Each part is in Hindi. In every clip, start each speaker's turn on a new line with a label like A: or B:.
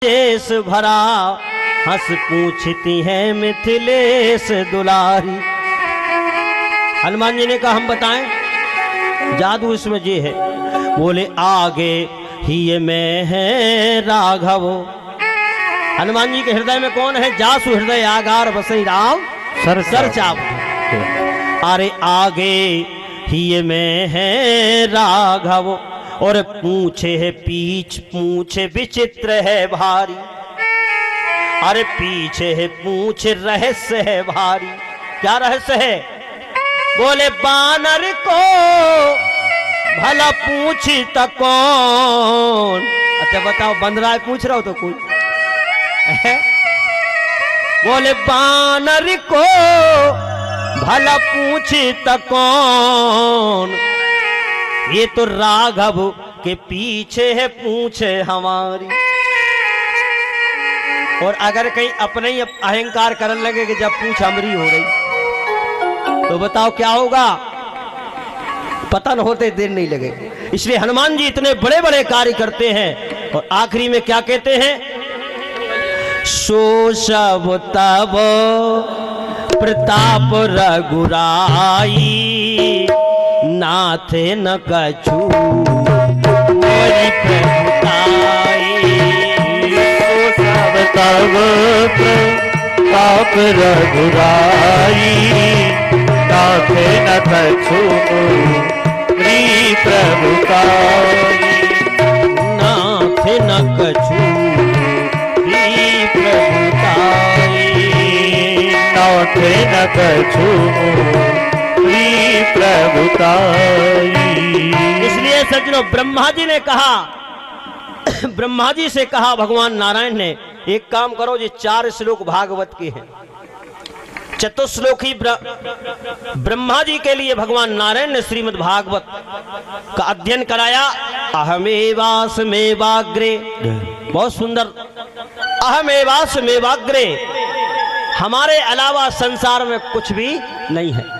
A: देश भरा हंस पूछती है मिथिलेश दुलारी। हनुमान जी ने कहा हम बताएं, जादू इसमें ये है। बोले आगे ही में है राघव। हनुमान जी के हृदय में कौन है? जासु हृदय आगार बसई राम सर चाप। अरे आगे ही में है राघव और पूछे है पीछ पूछे विचित्र है भारी। अरे पीछे है पूछ रहस्य है भारी। क्या रहस्य है? बोले बानर को भला पूछी तो कौन। अच्छा बताओ, बंदराय पूछ रहा हो तो कोई बोले बानर को भला पूछी तो कौन। ये तो राघव के पीछे है पूछे हमारी। और अगर कहीं अपने ही अहंकार करने लगे कि जब पूछ हमरी हो गई तो बताओ क्या होगा? पतन होते देर नहीं लगेगी। इसलिए हनुमान जी इतने बड़े बड़े कार्य करते हैं और आखिरी में क्या कहते हैं? सो सब तब प्रताप रघुराई नाथ न कछु मोरी प्रभुताई।
B: सब तब प्रताप रघुराई नाथ न कछु मोरी प्रभुताई।
A: नाथ न कछु मोरी प्रभुताई।
B: नाथ न कछु प्रभुताई।
A: इसलिए सज्जनों ब्रह्मा जी ने कहा, ब्रह्मा जी से कहा भगवान नारायण ने, एक काम करो, ये 4 श्लोक भागवत के हैं। चतुश्लोकी ब्रह्मा जी के लिए भगवान नारायण ने श्रीमद् भागवत का अध्ययन कराया। अहमेवास्मेवाग्रे, बहुत सुंदर। अहमेवास्मेवाग्रे, हमारे अलावा संसार में कुछ भी नहीं है।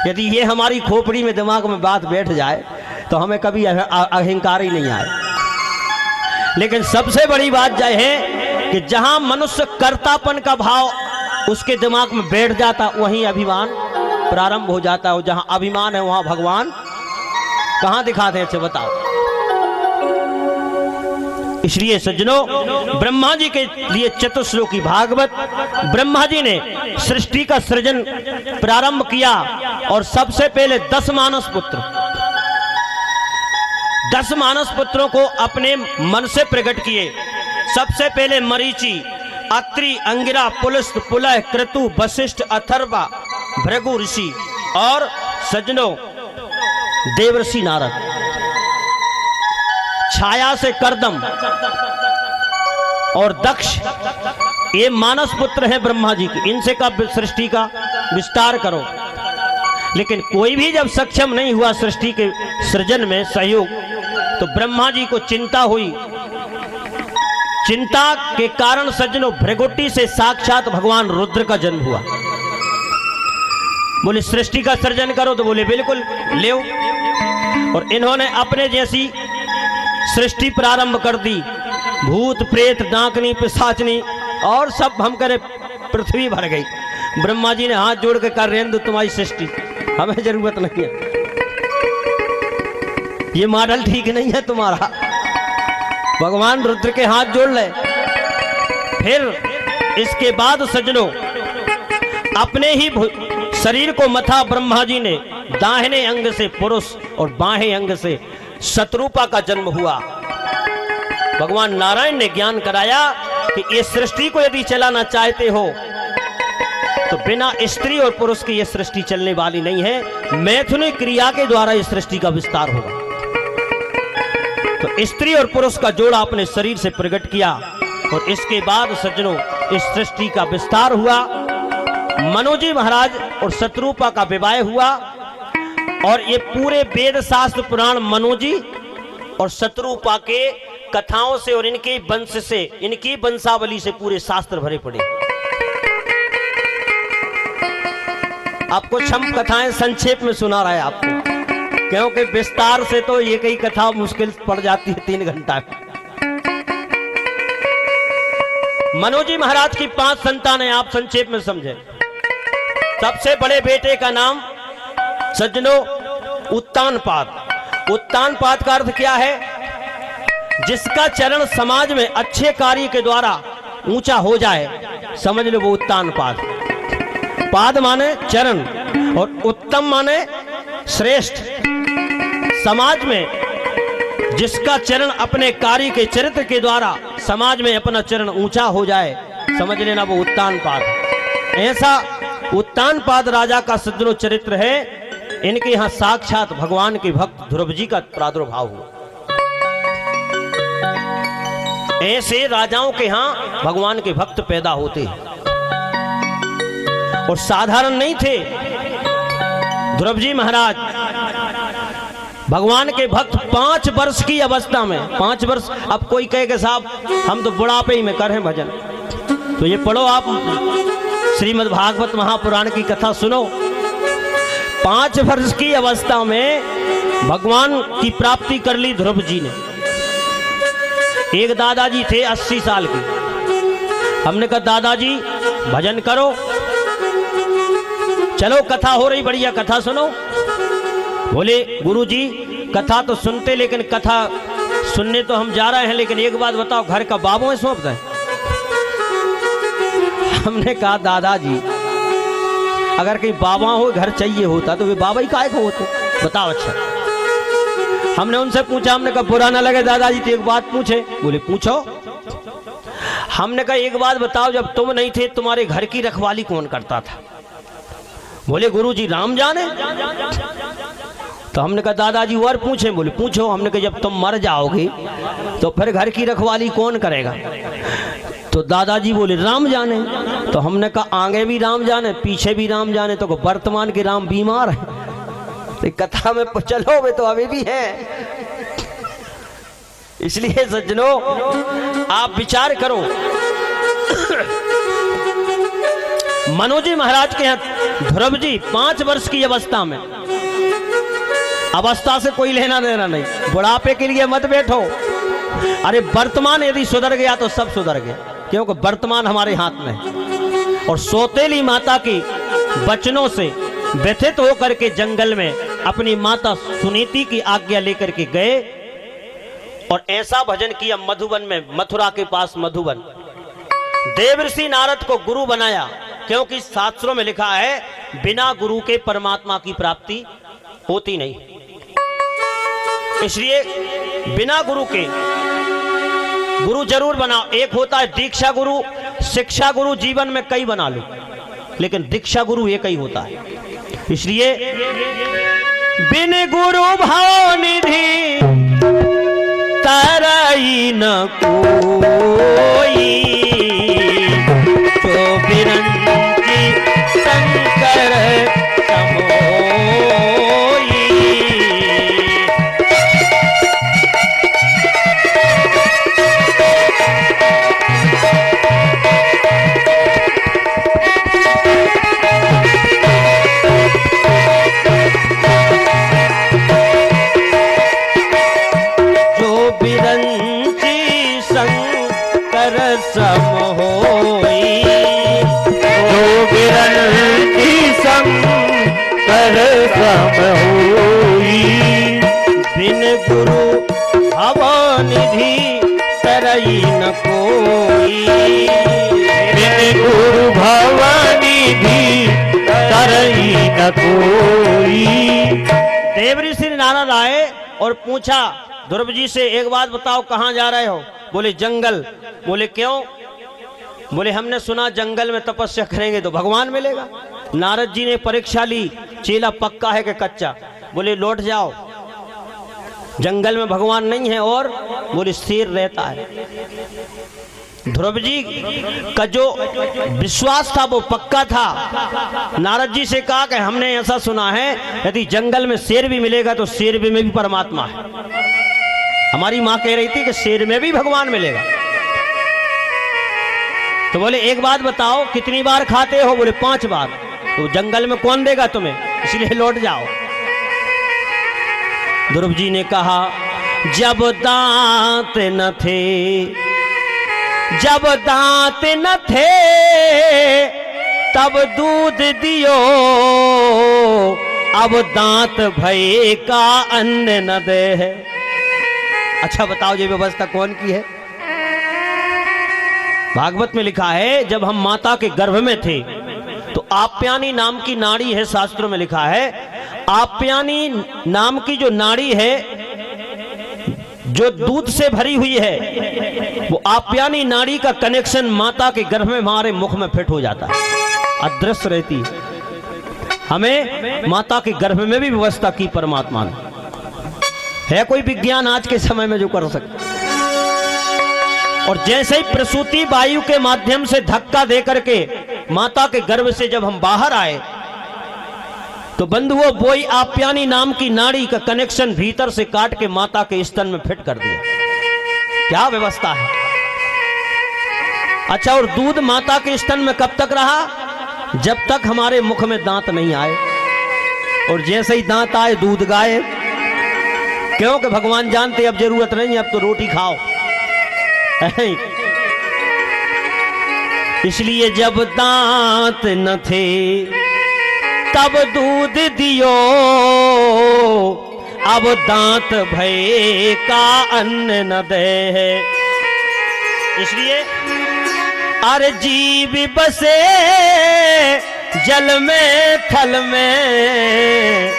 A: यदि ये हमारी खोपड़ी में दिमाग में बात बैठ जाए तो हमें कभी अहंकार ही नहीं आए। लेकिन सबसे बड़ी बात यह है कि जहां मनुष्य कर्तापन का भाव उसके दिमाग में बैठ जाता वहीं अभिमान प्रारंभ हो जाता है। जहां अभिमान है वहां भगवान कहां दिखाते हैं? अच्छा बताओ। इसलिए सज्जनों ब्रह्मा जी के लिए चतुश्लोकी भागवत, ब्रह्मा जी ने सृष्टि का सृजन प्रारंभ किया और सबसे पहले 10 मानस पुत्र, 10 मानस पुत्रों को अपने मन से प्रकट किए। सबसे पहले मरीचि, अत्रि, अंगिरा, पुलस्त, पुलह, क्रतु, वशिष्ठ, अथर्वा, भृगु ऋषि और सज्जनों देवर्षि नारद। छाया से करदम और दक्ष, ये मानस पुत्र हैं ब्रह्मा जी के। इनसे का सृष्टि का विस्तार करो। लेकिन कोई भी जब सक्षम नहीं हुआ सृष्टि के सृजन में सहयोग, तो ब्रह्मा जी को चिंता हुई। चिंता के कारण सज्जनों भृगुटी से साक्षात भगवान रुद्र का जन्म हुआ। बोले सृष्टि का सृजन करो, तो बोले बिल्कुल ले। और इन्होंने अपने जैसी सृष्टि प्रारंभ कर दी। भूत प्रेत डाकनी पिशाचनी और सब हम करे पृथ्वी भर गई। ब्रह्मा जी ने हाथ जोड़ के कहा रेंद्र तुम्हारी सृष्टि हमें जरूरत नहीं है, ये मॉडल ठीक नहीं है तुम्हारा। भगवान रुद्र के हाथ जोड़ ले। फिर इसके बाद सज्जनों अपने ही शरीर को मथा ब्रह्मा जी ने दाहिने अंग से पुरुष और बाएं अंग से शत्रुपा का जन्म हुआ। भगवान नारायण ने ज्ञान कराया कि इस सृष्टि को यदि चलाना चाहते हो तो बिना स्त्री और पुरुष की यह सृष्टि चलने वाली नहीं है। मैथुनिक क्रिया के द्वारा इस सृष्टि का विस्तार होगा। तो स्त्री और पुरुष का जोड़ा अपने शरीर से प्रकट किया और इसके बाद सज्जनों इस सृष्टि का विस्तार हुआ। मनोजी महाराज और शत्रुपा का विवाह हुआ और ये पूरे वेद शास्त्र पुराण मनोजी और शत्रुपा के कथाओं से और इनके वंश से, इनकी वंशावली से पूरे शास्त्र भरे पड़े। आपको छम कथाएं संक्षेप में सुना रहा है आपको, क्योंकि विस्तार से तो ये कई कथा मुश्किल पड़ जाती है 3 घंटा। मनोजी महाराज की 5 संतानें आप संक्षेप में समझे। सबसे बड़े बेटे का नाम सज्जनों उत्तानपाद। उत्तानपाद का अर्थ क्या है? जिसका चरण समाज में अच्छे कार्य के द्वारा ऊंचा हो जाए, समझ लो वो उत्तानपाद। पाद माने चरण और उत्तम माने श्रेष्ठ। समाज में जिसका चरण अपने कार्य के चरित्र के द्वारा समाज में अपना चरण ऊंचा हो जाए, समझ लेना वो उत्तानपाद। ऐसा उत्तानपाद राजा का सज्जनों चरित्र है। इनके यहां साक्षात भगवान के भक्त ध्रुव जी का प्रादुर्भाव हुआ। ऐसे राजाओं के यहां भगवान के भक्त पैदा होते हैं और साधारण नहीं थे। ध्रुव जी महाराज भगवान के भक्त 5 वर्ष की अवस्था में, 5 वर्ष। अब कोई कहे कि साहब हम तो बुढ़ापे ही में कर हैं भजन, तो ये पढ़ो आप श्रीमद् भागवत महापुराण की कथा सुनो। 5 वर्ष की अवस्था में भगवान की प्राप्ति कर ली ध्रुव जी ने। एक दादाजी थे 80 साल के। हमने कहा दादाजी भजन करो, चलो कथा हो रही, बढ़िया कथा सुनो। बोले गुरुजी कथा तो सुनते, लेकिन कथा सुनने तो हम जा रहे हैं, लेकिन एक बात बताओ, घर का बाबू है सौंप दें? हमने कहा दादाजी अगर कहीं बाबा हो घर चाहिए होता तो वे बाबा ही काहे को होते, बताओ। अच्छा हमने उनसे पूछा, हमने कहा बुरा ना लगे दादाजी तो एक बात पूछे। बोले पूछो। हमने कहा एक बात बताओ, जब तुम नहीं थे तुम्हारे घर की रखवाली कौन करता था? बोले गुरुजी राम जाने। तो हमने कहा दादाजी और पूछे? बोले पूछो। हमने कहा जब तुम मर जाओगे तो फिर घर की रखवाली कौन करेगा? तो दादाजी बोले राम जाने। तो हमने कहा आगे भी राम जाने पीछे भी राम जाने, तो वर्तमान के राम बीमार है, तो कथा में चलो वे तो अभी भी हैं। इसलिए सज्जनों आप विचार करो। मनोजी महाराज के यहाँ ध्रुव जी 5 वर्ष की अवस्था में, अवस्था से कोई लेना देना नहीं, बुढ़ापे के लिए मत बैठो। अरे वर्तमान यदि सुधर गया तो सब सुधर गया, क्योंकि वर्तमान हमारे हाथ में है। और सौतेली माता की वचनों से व्यथित होकर के जंगल में अपनी माता सुनीति की आज्ञा लेकर के गए और ऐसा भजन किया मधुबन में, मथुरा के पास मधुबन। देवर्षि नारद को गुरु बनाया, क्योंकि शास्त्रों में लिखा है बिना गुरु के परमात्मा की प्राप्ति होती नहीं। इसलिए बिना गुरु के गुरु जरूर बनाओ। एक होता है दीक्षा गुरु, शिक्षा गुरु जीवन में कई बना लो, लेकिन दीक्षा गुरु एक ही होता है। इसलिए बिन गुरु भाव निधि तरई न कोई, जो बिरंची शंकर बिन गुरु भवनिधि तरई न कोई,
B: बिन गुरु भवनिधि तरई न कोई।
A: देवर्षि नारद आए और पूछा ध्रुव जी से, एक बात बताओ कहाँ जा रहे हो? बोले जंगल। बोले क्यों? बोले हमने सुना जंगल में तपस्या करेंगे तो भगवान मिलेगा। नारद जी ने परीक्षा ली, चेला पक्का है कि कच्चा? बोले लौट जाओ, जंगल में भगवान नहीं है। और बोले शेर रहता है। ध्रुव जी का जो विश्वास था वो पक्का था। नारद जी से कहा कि हमने ऐसा सुना है यदि जंगल में शेर भी मिलेगा तो शेर में भी परमात्मा है। हमारी माँ कह रही थी कि शेर में भी भगवान मिलेगा। तो बोले एक बात बताओ कितनी बार खाते हो? बोले 5 बार। तो जंगल में कौन देगा तुम्हें, इसलिए लौट जाओ। ध्रुव जी ने कहा जब दांत न थे जब दांत न थे तब दूध दियो, अब दांत भये का अन्न न दे है। अच्छा बताओ ये व्यवस्था कौन की है? भागवत में लिखा है जब हम माता के गर्भ में थे तो आप्यानी नाम की नाड़ी है, शास्त्रों में लिखा है आप्यानी नाम की जो नाड़ी है जो दूध से भरी हुई है, वो आप्यानी नाड़ी का कनेक्शन माता के गर्भ में हमारे मुख में फिट हो जाता है, अदृश्य रहती है। हमें माता के गर्भ में भी व्यवस्था की परमात्मा ने। है कोई विज्ञान आज के समय में जो कर सकता? और जैसे ही प्रसूति वायु के माध्यम से धक्का दे करके माता के गर्भ से जब हम बाहर आए तो बंधुओं वही आप्यानी नाम की नाड़ी का कनेक्शन भीतर से काट के माता के स्तन में फिट कर दिया। क्या व्यवस्था है! अच्छा, और दूध माता के स्तन में कब तक रहा? जब तक हमारे मुख में दांत नहीं आए। और जैसे ही दांत आए दूध गायब। क्योंकि भगवान जानते अब जरूरत नहीं, अब तो रोटी खाओ। इसलिए जब दांत न थे तब दूध दियो, अब दांत भये का अन्न न दे है। इसलिए अरे जीव बसे जल में थल में,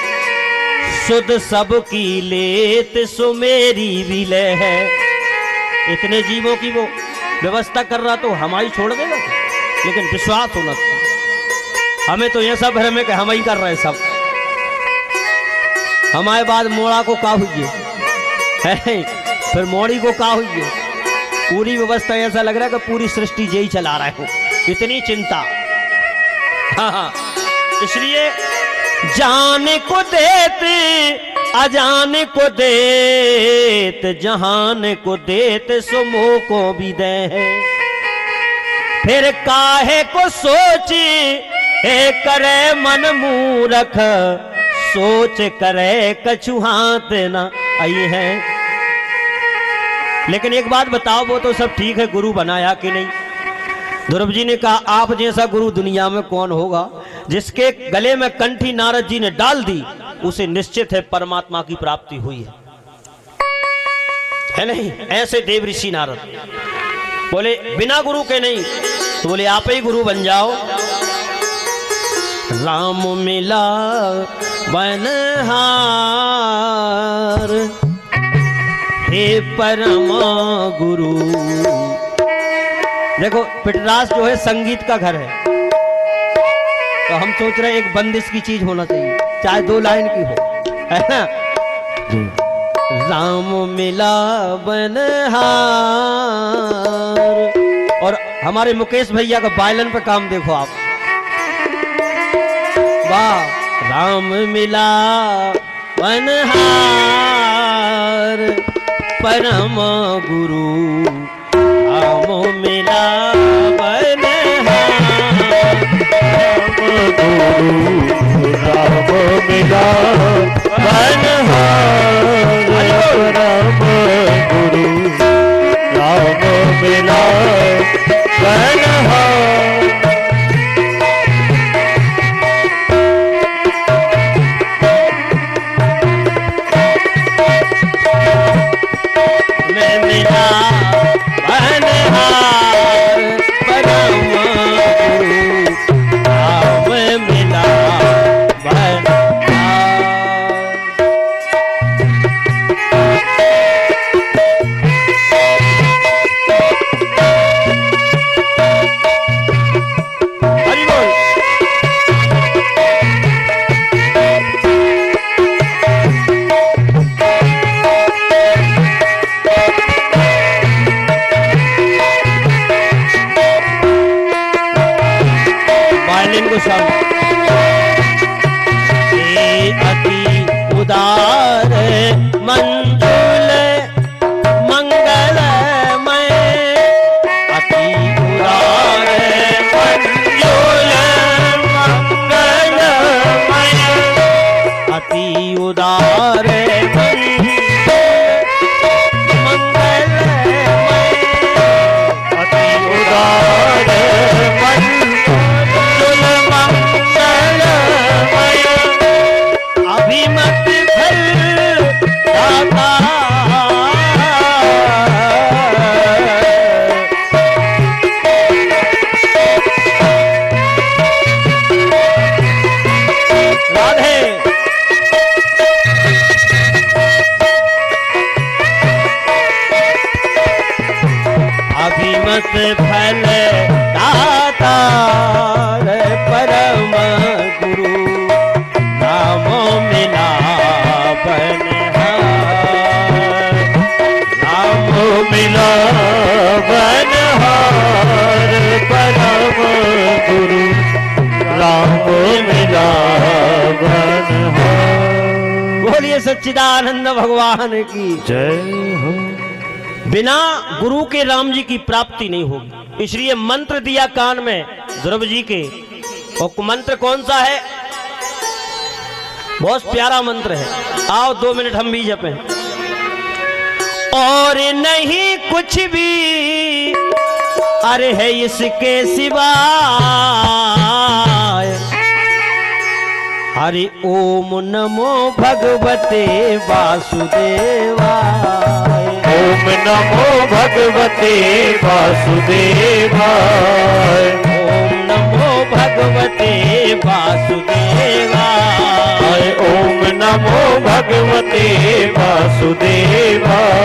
A: सुध सबकी लेत सो मेरी विलय है। इतने जीवों की वो व्यवस्था कर रहा तो हमारी छोड़ देगा, लेकिन विश्वास होना चाहिए। हमें तो यह सब भ्रम है कि हम ही कर रहे हैं सब। हमारे बाद मोड़ा को का हुई है, फिर मोड़ी को का हुई है। पूरी व्यवस्था ऐसा लग रहा है कि पूरी सृष्टि यही चला रहा है, इतनी चिंता। हाँ, इसलिए जाने को देते अजाने को देत, जहान को देत सो मोह को भी दे है। फिर काहे को सोची हे करे मन मूरख, सोच करे कछु हाथ न आई है। लेकिन एक बात बताओ, वो तो सब ठीक है, गुरु बनाया कि नहीं? ध्रुव जी ने कहा आप जैसा गुरु दुनिया में कौन होगा? जिसके गले में कंठी नारद जी ने डाल दी उसे निश्चित है परमात्मा की प्राप्ति हुई है नहीं? ऐसे देव ऋषि नारद बोले बिना गुरु के नहीं, तो बोले आप ही गुरु बन जाओ। राम मिला बनहार, हे परमा गुरु। देखो पिटरास जो है संगीत का घर है, तो हम सोच रहे हैं एक बंदिश की चीज होना चाहिए, चाहे 2 लाइन की हो, है ना? राम मिला बनहार। और हमारे मुकेश भैया का वायलिन पे काम देखो आप, वाह। राम मिला बनहार, परम गुरु राम मिला बनहार,
B: राम मिला बनहार, परम गुरु राम मिला बनहार।
A: मैं मिला बनहार, श्रीमत फल दातार परम गुरु नाम मिला बनिहार।
B: नाम मिला बनिहार परम गुरु राम मिला बनिहार।
A: बोलिए सच्चिदानंद भगवान की
B: जय हो।
A: बिना गुरु के राम जी की प्राप्ति नहीं होगी, इसलिए मंत्र दिया कान में ध्रुव जी के। और मंत्र कौन सा है? बहुत प्यारा मंत्र है, आओ 2 मिनट हम भी जपें। और नहीं कुछ भी अरे है इसके सिवाय, हरि ओम नमो भगवते वासुदेवाय।
B: ओम नमो भगवते वासुदेवाय।
A: ओम नमो भगवते वासुदेवाय।
B: ओम नमो भगवते वासुदेवाय।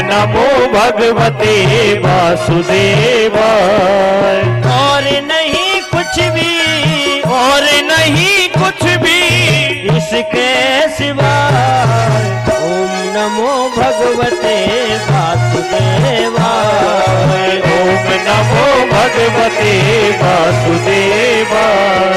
B: नमो भगवते वासुदेवाय।
A: और नहीं कुछ भी,
B: और नहीं कुछ भी
A: इसके सिवाय। ओम नमो भगवते वासुदेवाय।
B: ओम नमो भगवते वासुदेवाय।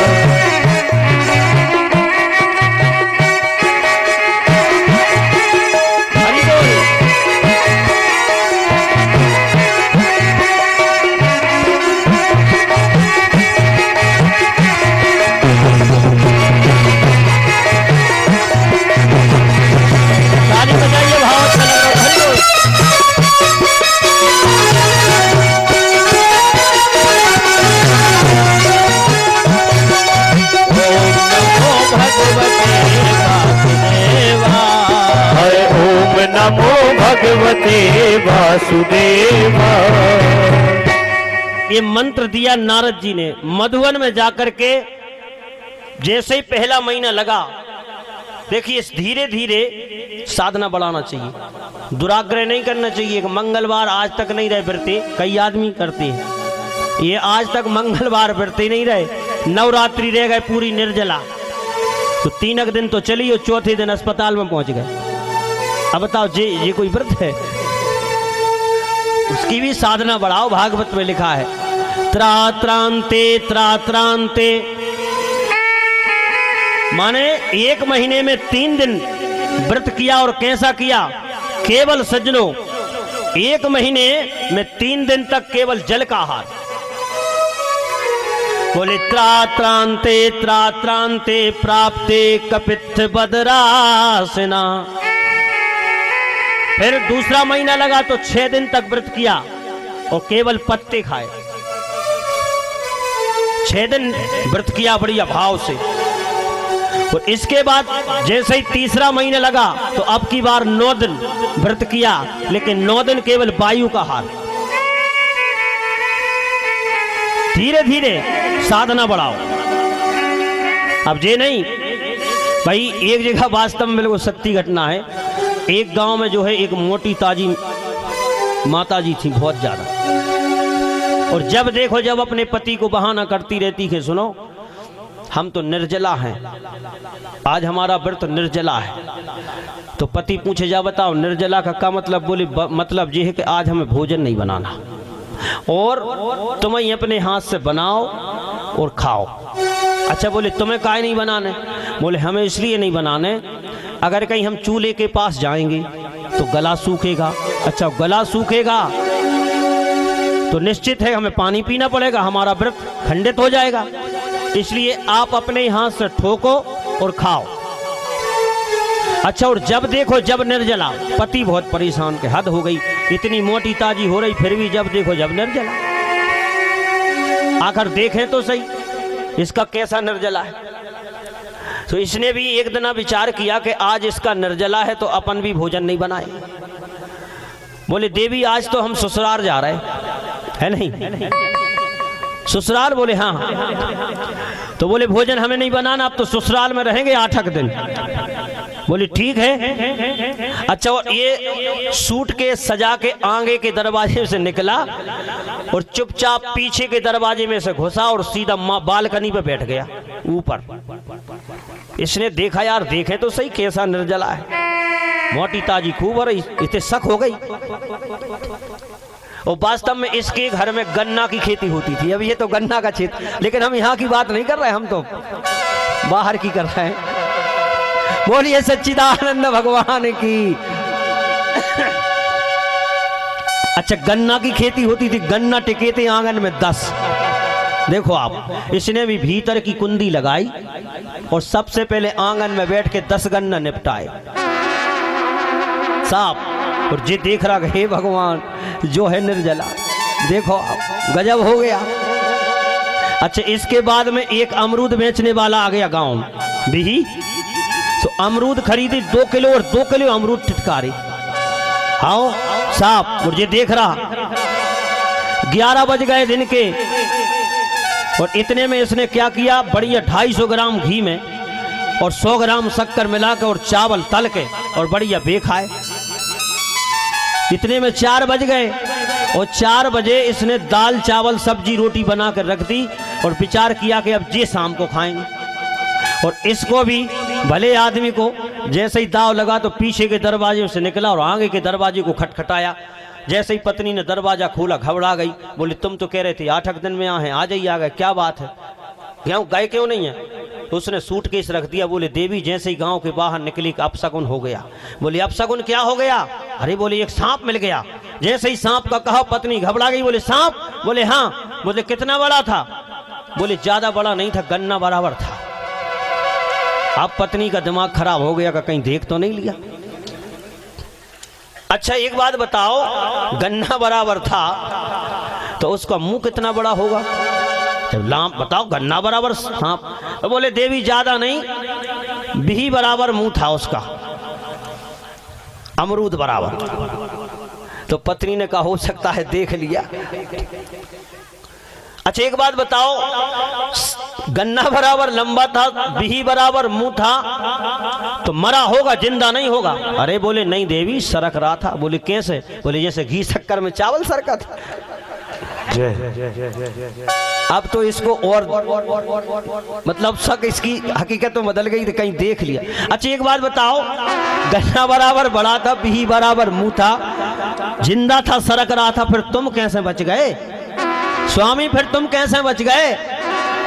B: नमो भगवते वासुदेवाय।
A: ये मंत्र दिया नारद जी ने मधुवन में जाकर के। जैसे ही पहला महीना लगा, देखिए धीरे धीरे साधना बढ़ाना चाहिए, दुराग्रह नहीं करना चाहिए। मंगलवार आज तक नहीं रहे व्रते, कई आदमी करते हैं, ये आज तक मंगलवार व्रते नहीं रहे। नवरात्रि रह गए पूरी निर्जला, तो 3 दिन तो चली और चौथे दिन अस्पताल में पहुंच गए। अब बताओ ये कोई व्रत है? उसकी भी साधना बढ़ाओ। भागवत में लिखा है त्रात्रांते त्रात्रांते, माने 1 महीने में 3 दिन व्रत किया। और कैसा किया? केवल सज्जनों 1 महीने में 3 दिन तक केवल जल का आहार। बोले त्रात्रांते त्रात्रांते प्राप्ते कपित्थ बदरासना। फिर दूसरा महीना लगा तो 6 दिन तक व्रत किया और केवल पत्ते खाए। 6 दिन व्रत किया बढ़िया भाव से। और इसके बाद जैसे ही तीसरा महीना लगा तो अब की बार 9 दिन व्रत किया, लेकिन 9 दिन केवल वायु का आहार। धीरे धीरे साधना बढ़ाओ। अब ये नहीं भाई, एक जगह वास्तव में बिल्कुल सत्य घटना है। एक गांव में जो है एक मोटी ताजी माता जी थी, बहुत ज्यादा। और जब देखो जब अपने पति को बहाना करती रहती है, सुनो हम तो निर्जला हैं, आज हमारा व्रत निर्जला है। तो पति पूछे जा बताओ निर्जला का क्या मतलब? बोले मतलब ये है कि आज हमें भोजन नहीं बनाना और तुम्हें अपने हाथ से बनाओ और खाओ। अच्छा, बोले तुम्हें काहे नहीं बनाने? बोले हमें इसलिए नहीं बनाने, अगर कहीं हम चूल्हे के पास जाएंगे तो गला सूखेगा। अच्छा, गला सूखेगा तो निश्चित है हमें पानी पीना पड़ेगा, हमारा व्रत खंडित हो जाएगा। इसलिए आप अपने हाथ से ठोको और खाओ। अच्छा, और जब देखो जब निर्जला, पति बहुत परेशान के हद हो गई, इतनी मोटी ताजी हो रही फिर भी जब देखो जब निर्जला। आखिर देखें तो सही इसका कैसा निर्जला है। तो इसने भी एक दिन विचार किया कि आज इसका निर्जला है तो अपन भी भोजन नहीं बनाए। बोले देवी आज तो हम ससुराल जा रहे है नहीं? ससुराल? बोले हाँ। तो बोले भोजन हमें नहीं बनाना, अब तो ससुराल में रहेंगे 8 दिन। बोले ठीक है। अच्छा, और ये सूट के सजा के आगे के दरवाजे से निकला और चुपचाप पीछे के दरवाजे में से घुसा और सीधा बालकनी पे बैठ गया ऊपर। इसने देखा यार देखे तो सही कैसा निर्जला है, मोटी ताजी खूब और इतने शक हो गई। और वास्तव में इसके घर में गन्ना की खेती होती थी। अब ये तो गन्ना का क्षेत्र, लेकिन हम यहाँ की बात नहीं कर रहे, हम तो बाहर की कर रहे हैं। बोलिए सच्चिदानंद भगवान की। अच्छा, गन्ना की खेती होती थी, गन्ना टिके थे आंगन में 10। देखो आप, इसने भी भीतर की कुंडी लगाई और सबसे पहले आंगन में बैठ के 10 गन्ना निपटाए साहब। और जे देख रहा हे भगवान जो है निर्जला, देखो आप गजब हो गया। अच्छा, इसके बाद में एक अमरूद बेचने वाला आ गया गांव भी, तो अमरूद खरीदी 2 किलो और 2 किलो अमरूद टिटकारी। हाँ साहब, और ये देख रहा 11 बज गए दिन के, और इतने में इसने क्या किया, बढ़िया 250 ग्राम घी में और 100 ग्राम शक्कर मिलाकर और चावल तल के और बढ़िया बेखाए। इतने में 4 बज गए और 4 बजे इसने दाल चावल सब्जी रोटी बना कर रख दी और विचार किया कि अब ये शाम को खाएंगे। और इसको भी भले आदमी को जैसे ही दाव लगा तो पीछे के दरवाजे से निकला और आगे के दरवाजे को खटखटाया। जैसे ही पत्नी ने दरवाजा खोला घबरा गई, बोली तुम तो कह रहे थे 8 दिन में यहाँ आ जाइए, आ गए, क्या बात है, क्यों गए क्यों नहीं है? तो उसने सूटकेस रख दिया। बोले देवी जैसे ही गांव के बाहर निकली अपशगुन हो गया। बोले अपशगुन क्या हो गया? अरे बोले एक सांप मिल गया। जैसे ही सांप का कहा पत्नी घबरा गई। बोले सांप? बोले हाँ। बोले कितना बड़ा था? बोले ज्यादा बड़ा नहीं था, गन्ना बराबर था। अब पत्नी का दिमाग खराब हो गया, कहीं देख तो नहीं लिया। अच्छा एक बात बताओ, गन्ना बराबर था तो उसका मुंह कितना बड़ा होगा? जब लाम बताओ गन्ना बराबर सांप, तो बोले देवी ज्यादा नहीं, बिही बराबर मुंह था उसका, अमरूद बराबर। तो पत्नी ने कहा हो सकता है देख लिया। अच्छा एक बात बताओ, गन्ना बराबर लंबा था, बिही बराबर मुंह था, तो मरा होगा, जिंदा नहीं होगा? अरे बोले नहीं देवी, सरक रहा था। बोले कैसे? बोले जैसे घी शक्कर में चावल सरका था। अब तो इसको और मतलब शक, इसकी हकीकत तो बदल गई, तो कहीं देख लिया। अच्छा एक बात बताओ, गन्ना बराबर बड़ा था, बिही बराबर मुंह था, जिंदा था, सरक रहा था, फिर तुम कैसे बच गए स्वामी? फिर तुम कैसे बच गए?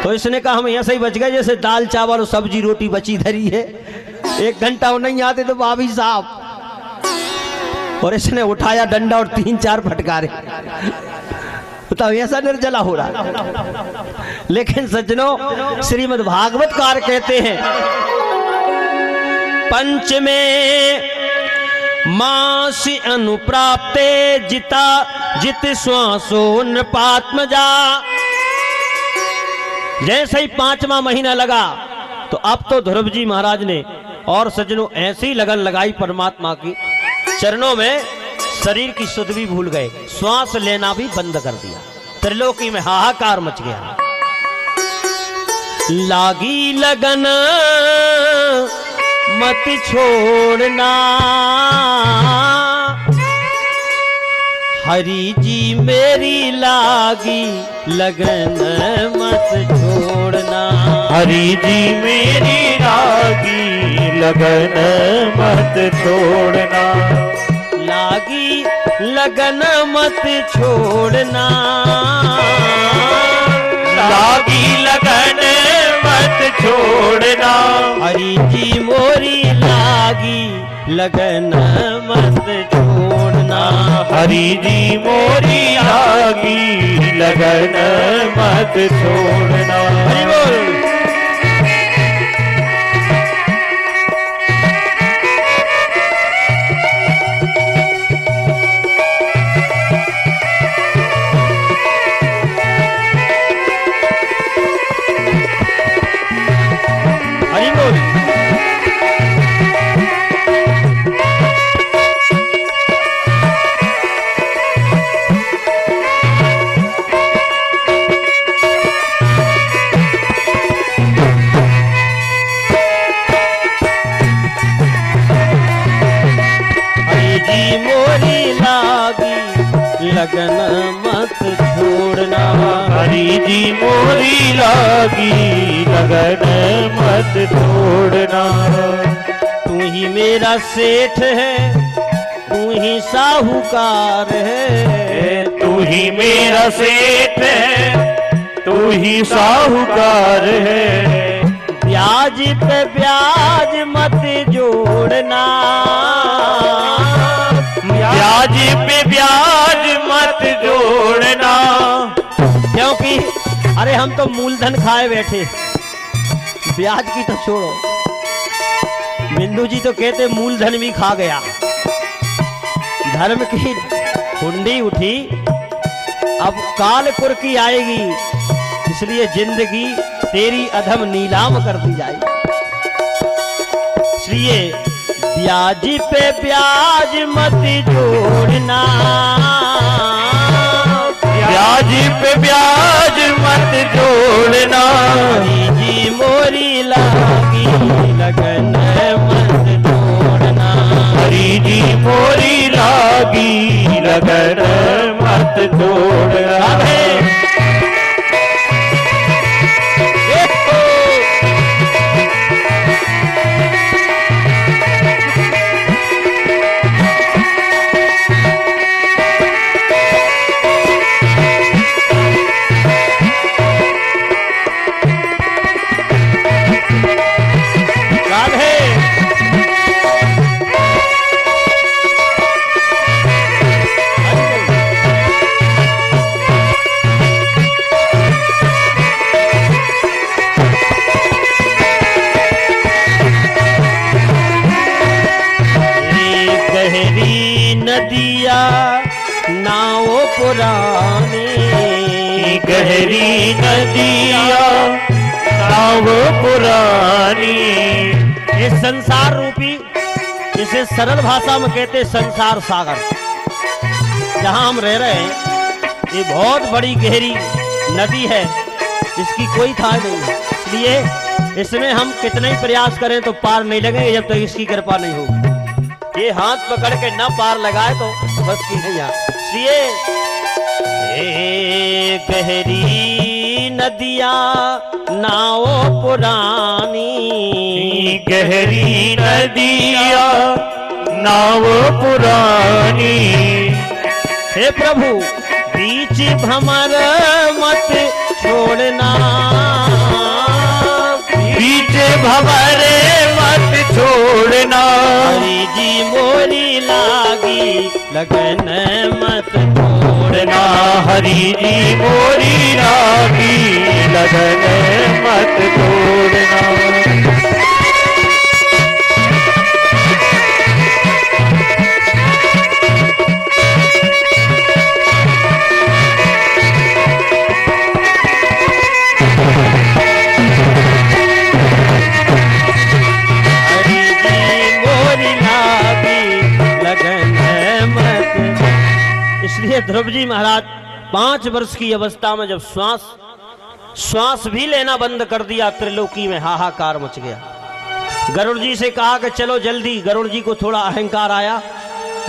A: तो इसने कहा हम ऐसे ही बच गए जैसे दाल चावल और सब्जी रोटी बची धरी है, 1 घंटा वो नहीं आते तो भाभी साहब। और इसने उठाया डंडा और 3-4 फटकारे। बताओ ऐसा निर्जला हो रहा। लेकिन सज्जनों, श्रीमद् भागवत कार कहते हैं पंच में मास अनुप्राप्ते जिता जित श्वासो नृपात्मजा। जैसे ही 5वां महीना लगा तो अब तो ध्रुव जी महाराज ने और सज्जनों ऐसी लगन लगाई परमात्मा की चरणों में, शरीर की सुध भी भूल गए, श्वास लेना भी बंद कर दिया। त्रिलोकी में हाहाकार मच गया। लागी लगन मत छोड़ना, हरि जी मेरी लागी लगन मत छोड़ना।
B: हरि जी मेरी लागी लगन मत छोड़ना।
A: लागी लगन मत छोड़ना,
B: लागी लगन मत छोड़ना।
A: हरि जी मोरी लागी लगन मत छोड़ना।
B: हरि जी मोरी लागी लगन मत छोड़ना।
A: हरि बोल।
B: जी मोरी लागी लगन मत छोड़ना।
A: तू ही मेरा सेठ है, तू ही साहूकार है,
B: तू ही मेरा सेठ है, तू ही साहूकार है।
A: ब्याज पे ब्याज मत जोड़ना,
B: ब्याज पे ब्याज मत जोड़ना।
A: क्योंकि अरे हम तो मूलधन खाए बैठे, ब्याज की तो छोड़ो। बिंदु जी तो कहते मूलधन भी खा गया। धर्म की हुंडी उठी, अब कालपुर की आएगी, इसलिए जिंदगी तेरी अधम नीलाम कर दी जाएगी। इसलिए ब्याज पे ब्याज मत जोड़ना,
B: ब्याज पे ब्याज मत जोड़ना।
A: जी मोरी लागी लगन मत जोड़ना,
B: हरी जी मोरी लागी लगन मत जोड़ना।
A: नदिया नाव पुरानी,
B: गहरी नदिया नाव पुरानी।
A: ये संसार रूपी, इसे सरल भाषा में कहते संसार सागर। जहां हम रह रहे हैं ये बहुत बड़ी गहरी नदी है, इसकी कोई था नहीं है। इसलिए इसमें हम कितने ही प्रयास करें तो पार नहीं लगेंगे जब तक इसकी कृपा नहीं होगी। ये हाथ पकड़ के न पार लगाए तो बस की नहीं। इसलिए गहरी नदिया नाव पुरानी,
B: गहरी नदिया नाव पुरानी।
A: हे प्रभु बीच भंवर मत छोड़ना,
B: बीच भंवर मत छोड़ना।
A: हरी जी मोरी लागी लगन मत छोड़ना,
B: हरी जी मोरी लागी लगन मत छोड़ना।
A: इसलिए ध्रुव जी महाराज 5 वर्ष की अवस्था में जब श्वास भी लेना बंद कर दिया, त्रिलोकी में हाहाकार मच गया। गरुड़ जी से कहा कि चलो जल्दी। गरुड़ जी को थोड़ा अहंकार आया,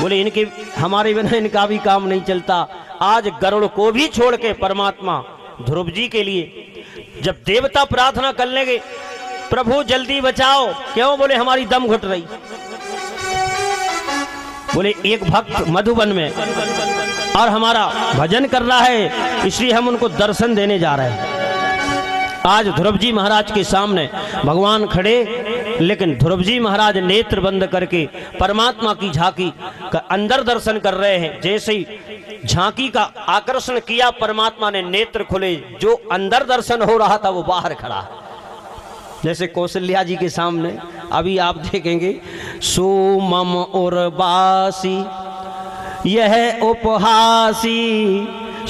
A: बोले इनके हमारे बिना इनका भी काम नहीं चलता। आज गरुड़ को भी छोड़ के परमात्मा ध्रुव जी के लिए जब देवता प्रार्थना कर लेंगे, प्रभु जल्दी बचाओ। क्यों? बोले हमारी दम घुट रही। बोले एक भक्त मधुबन में और हमारा भजन कर रहा है, इसलिए हम उनको दर्शन देने जा रहे हैं। आज ध्रुव जी महाराज के सामने भगवान खड़े, लेकिन ध्रुव जी महाराज नेत्र बंद करके परमात्मा की झांकी का अंदर दर्शन कर रहे हैं। जैसे ही झांकी का आकर्षण किया, परमात्मा ने नेत्र खुले, जो अंदर दर्शन हो रहा था वो बाहर खड़ा है। जैसे कौशल्या जी के सामने अभी आप देखेंगे, सोमम उर्वासी यह उपहासी,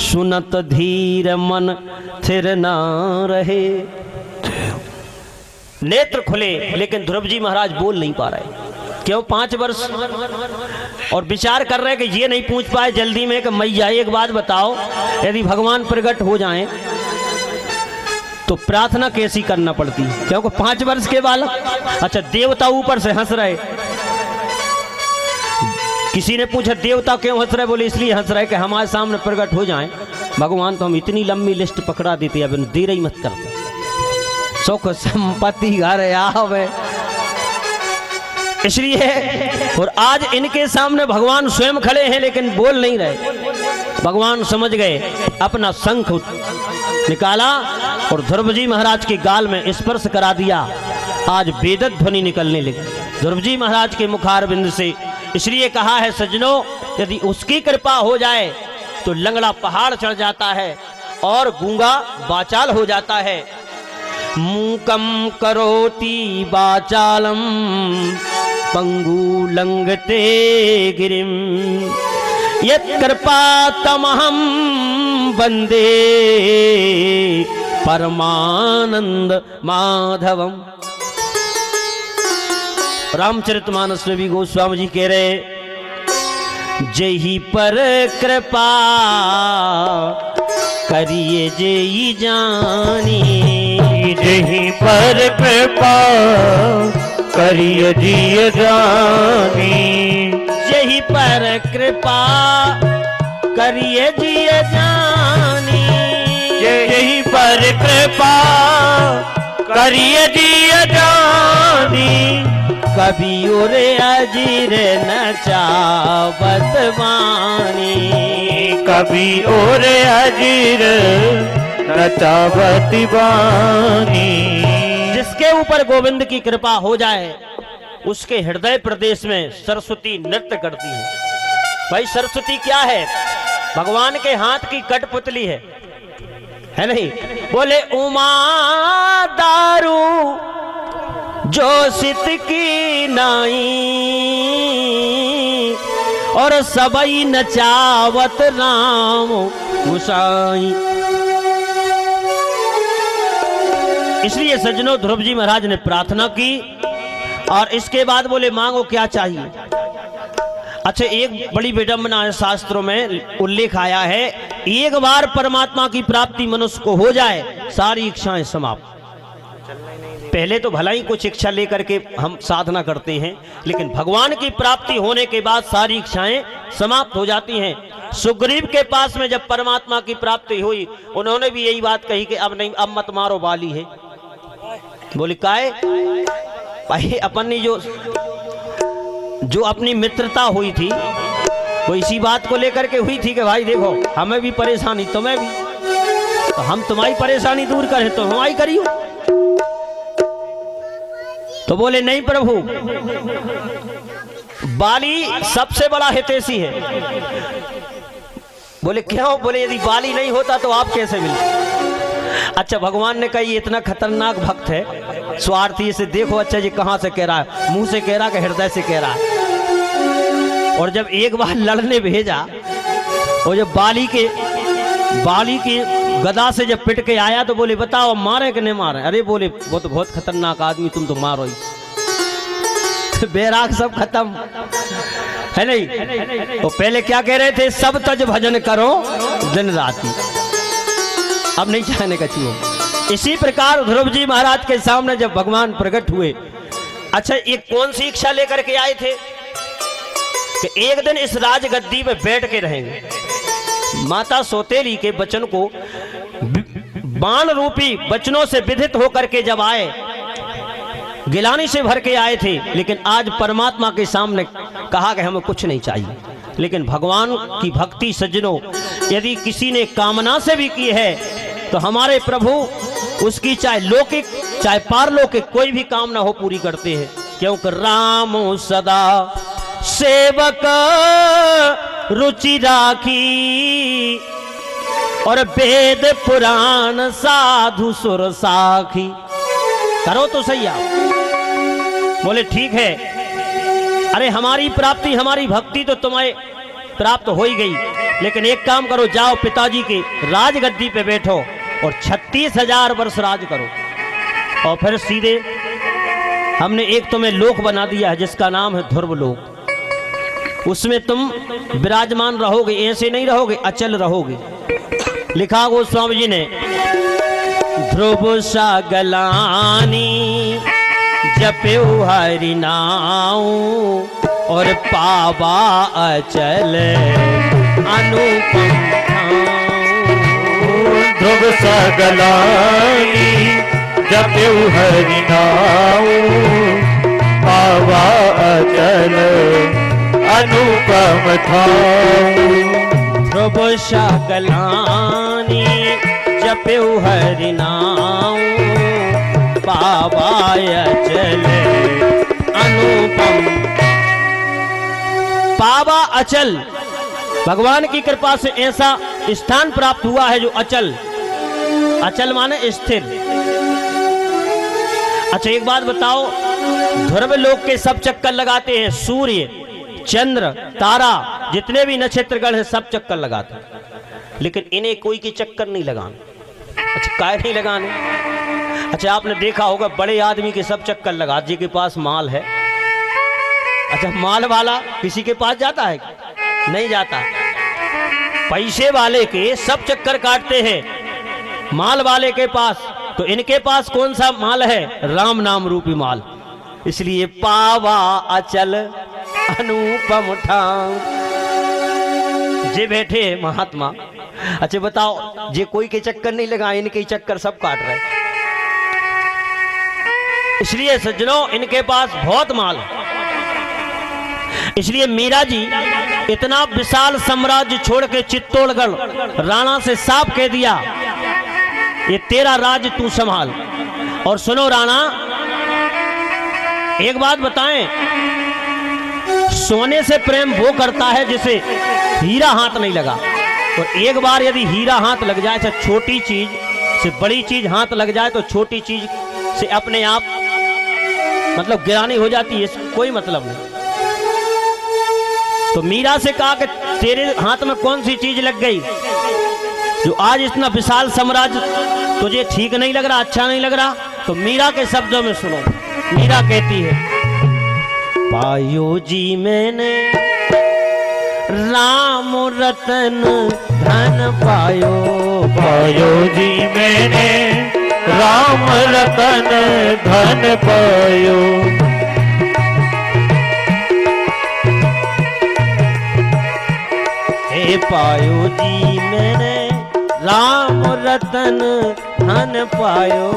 A: सुनत धीर मन थिर न रहे। नेत्र खुले, लेकिन ध्रुव जी महाराज बोल नहीं पा रहे। क्यों? 5 वर्ष और विचार कर रहे हैं कि ये नहीं पूछ पाए जल्दी में कि मैया एक बात बताओ, यदि भगवान प्रकट हो जाएं तो प्रार्थना कैसी करना पड़ती? क्योंकि 5 वर्ष के बालक। अच्छा, देवता ऊपर से हंस रहे, किसी ने पूछा देवता क्यों हंस रहे? बोले इसलिए हंस रहे कि हमारे सामने प्रकट हो जाएं भगवान तो हम इतनी लंबी लिस्ट पकड़ा देते, अब देर ही मत करते, सुख संपत्ति घर आवे। इसलिए और आज इनके सामने भगवान स्वयं खड़े हैं लेकिन बोल नहीं रहे। भगवान समझ गए, अपना शंख निकाला और ध्रुव जी महाराज के गाल में स्पर्श करा दिया। आज वेदत ध्वनि निकलने लगी ध्रुव जी महाराज के मुखारबिंद से। इसलिए कहा है सज्जनों, यदि उसकी कृपा हो जाए तो लंगड़ा पहाड़ चढ़ जाता है और गूंगा वाचाल हो जाता है। मूकम करोति वाचालम पंगु लंघते गिरिम यत्कृपा तमहम वंदे परमानंद माधवम। रामचरितमानस में भी गोस्वामी जी कह रहे, जही पर कृपा करिए जेई जानी,
B: जही पर कृपा करिए जिय जानी,
A: जही पर कृपा करिए जिय जानी,
B: जही पर कृपा करिए जिय जानी,
A: कभी उरे अजीर न चावत वाणी,
B: कभी और अजीर न चावत वाणी।
A: जिसके ऊपर गोविंद की कृपा हो जाए उसके हृदय प्रदेश में सरस्वती नृत्य करती है। भाई सरस्वती क्या है? भगवान के हाथ की कठपुतली है नहीं? बोले उमा दारू जो सित की नाई और सबई नचावत राम गुसाई। इसलिए सज्जनों ध्रुव जी महाराज ने प्रार्थना की और इसके बाद बोले मांगो क्या चाहिए। अच्छा, एक बड़ी विडंबना है, शास्त्रों में उल्लेख आया है, एक बार परमात्मा की प्राप्ति मनुष्य को हो जाए सारी इच्छाएं समाप्त। पहले तो भला ही कुछ इच्छा लेकर के हम साधना करते हैं, लेकिन भगवान की प्राप्ति होने के बाद सारी इच्छाएं समाप्त हो जाती हैं। सुग्रीव के पास में जब परमात्मा की प्राप्ति हुई, उन्होंने भी यही बात कही कि अब नहीं, अब मत मारो, बाली है। बोले काहे? भाई अपनी जो अपनी मित्रता हुई थी वो इसी बात को लेकर के हुई थी कि भाई देखो हमें भी परेशानी, तुम्हें भी, तो हम तुम्हारी परेशानी दूर करें तो हमारी करियो। तो बोले नहीं प्रभु, बाली सबसे बड़ा हितैषी है। बोले क्यों? बोले यदि बाली नहीं होता तो आप कैसे मिलते? अच्छा, भगवान ने कहा ये इतना खतरनाक भक्त है, स्वार्थी, इसे देखो। अच्छा जी कहां से कह रहा है? मुंह से कह रहा है कि हृदय से कह रहा है? और जब एक बार लड़ने भेजा और जब बाली की गदा से जब पिट के आया तो बोले बताओ मारे कि नहीं मारे? अरे बोले वो तो बहुत खतरनाक आदमी, तुम तो मारो ही। बैराग सब खत्म है नहीं? वो पहले क्या कह रहे थे? सब तज भजन करो दिन राति, अब नहीं चाहने का चाहिए। इसी प्रकार ध्रुव जी महाराज के सामने जब भगवान प्रकट हुए, अच्छा एक कौन सी इच्छा लेकर के आए थे कि एक दिन इस राजगद्दी पे बैठ के रहेंगे। माता सौतेली के वचन को बाण रूपी वचनों से विदित होकर के जब आए, गिलानी से भर के आए थे, लेकिन आज परमात्मा के सामने कहा कि हमें कुछ नहीं चाहिए। लेकिन भगवान की भक्ति सज्जनों यदि किसी ने कामना से भी की है तो हमारे प्रभु उसकी चाहे लौकिक चाहे पारलौकिक कोई भी कामना हो पूरी करते हैं, क्योंकि राम सदा सेवक रुचि राखी और वेद पुराण साधु सुर साखी। करो तो सही आप। बोले ठीक है, अरे हमारी प्राप्ति हमारी भक्ति तो तुम्हें प्राप्त हो ही गई, लेकिन एक काम करो, जाओ पिताजी की राजगद्दी पे बैठो और 36,000 वर्ष राज करो और फिर सीधे हमने एक तुम्हें लोक बना दिया है जिसका नाम है ध्रुव लोक, उसमें तुम विराजमान रहोगे, ऐसे नहीं रहोगे, अचल रहोगे। लिखा गोस्वामी जी ने, ध्रुव सा गलानी जपे हरि नाम और पावा अचल अनुपम
B: ध्रुव सगलाई जपयु हरि नाम पावा अचल अनुपम ठाऊ।
A: ध्रुव सगलानी जपयु हरि नाम पावा अचल अनुपम। पावा अचल, भगवान की कृपा से ऐसा स्थान प्राप्त हुआ है जो अचल, अचल माने स्थिर। अच्छा एक बात बताओ, ध्रुव लोक के सब चक्कर लगाते हैं, सूर्य चंद्र तारा जितने भी नक्षत्रगण हैं सब चक्कर लगाते हैं, लेकिन इन्हें कोई की चक्कर नहीं लगाने। अच्छा काय नहीं लगाने? अच्छा आपने देखा होगा बड़े आदमी के सब चक्कर लगा, जी के पास माल है। अच्छा माल वाला किसी के पास जाता है? नहीं जाता। पैसे वाले के सब चक्कर काटते हैं, माल वाले के पास, तो इनके पास कौन सा माल है? राम नाम रूपी माल। इसलिए पावा अचल अनुपम ठाम। जे बैठे महात्मा, अच्छा बताओ जे कोई के चक्कर नहीं लगा, इनके चक्कर सब काट रहे। इसलिए सज्जनों इनके पास बहुत माल है। इसलिए मीरा जी इतना विशाल साम्राज्य छोड़ के चित्तौड़गढ़ राणा से साफ कह दिया, ये तेरा राज तू संभाल। और सुनो राणा, एक बात बताएं, सोने से प्रेम वो करता है जिसे हीरा हाथ नहीं लगा। और एक बार यदि हीरा हाथ लग जाए, चाहे छोटी चीज से बड़ी चीज हाथ लग जाए, तो छोटी चीज से अपने आप मतलब गिरानी हो जाती है, इसका कोई मतलब नहीं। तो मीरा से कहा कि तेरे हाथ में कौन सी चीज लग गई जो आज इतना विशाल साम्राज्य तुझे ठीक नहीं लग रहा, अच्छा नहीं लग रहा? तो मीरा के शब्दों में सुनो, मीरा कहती है, पायो जी मैंने राम रतन धन पायो,
B: पायो जी मैंने राम रतन धन पायो।
A: हे पायो जी मैंने राम रतन धन पायो,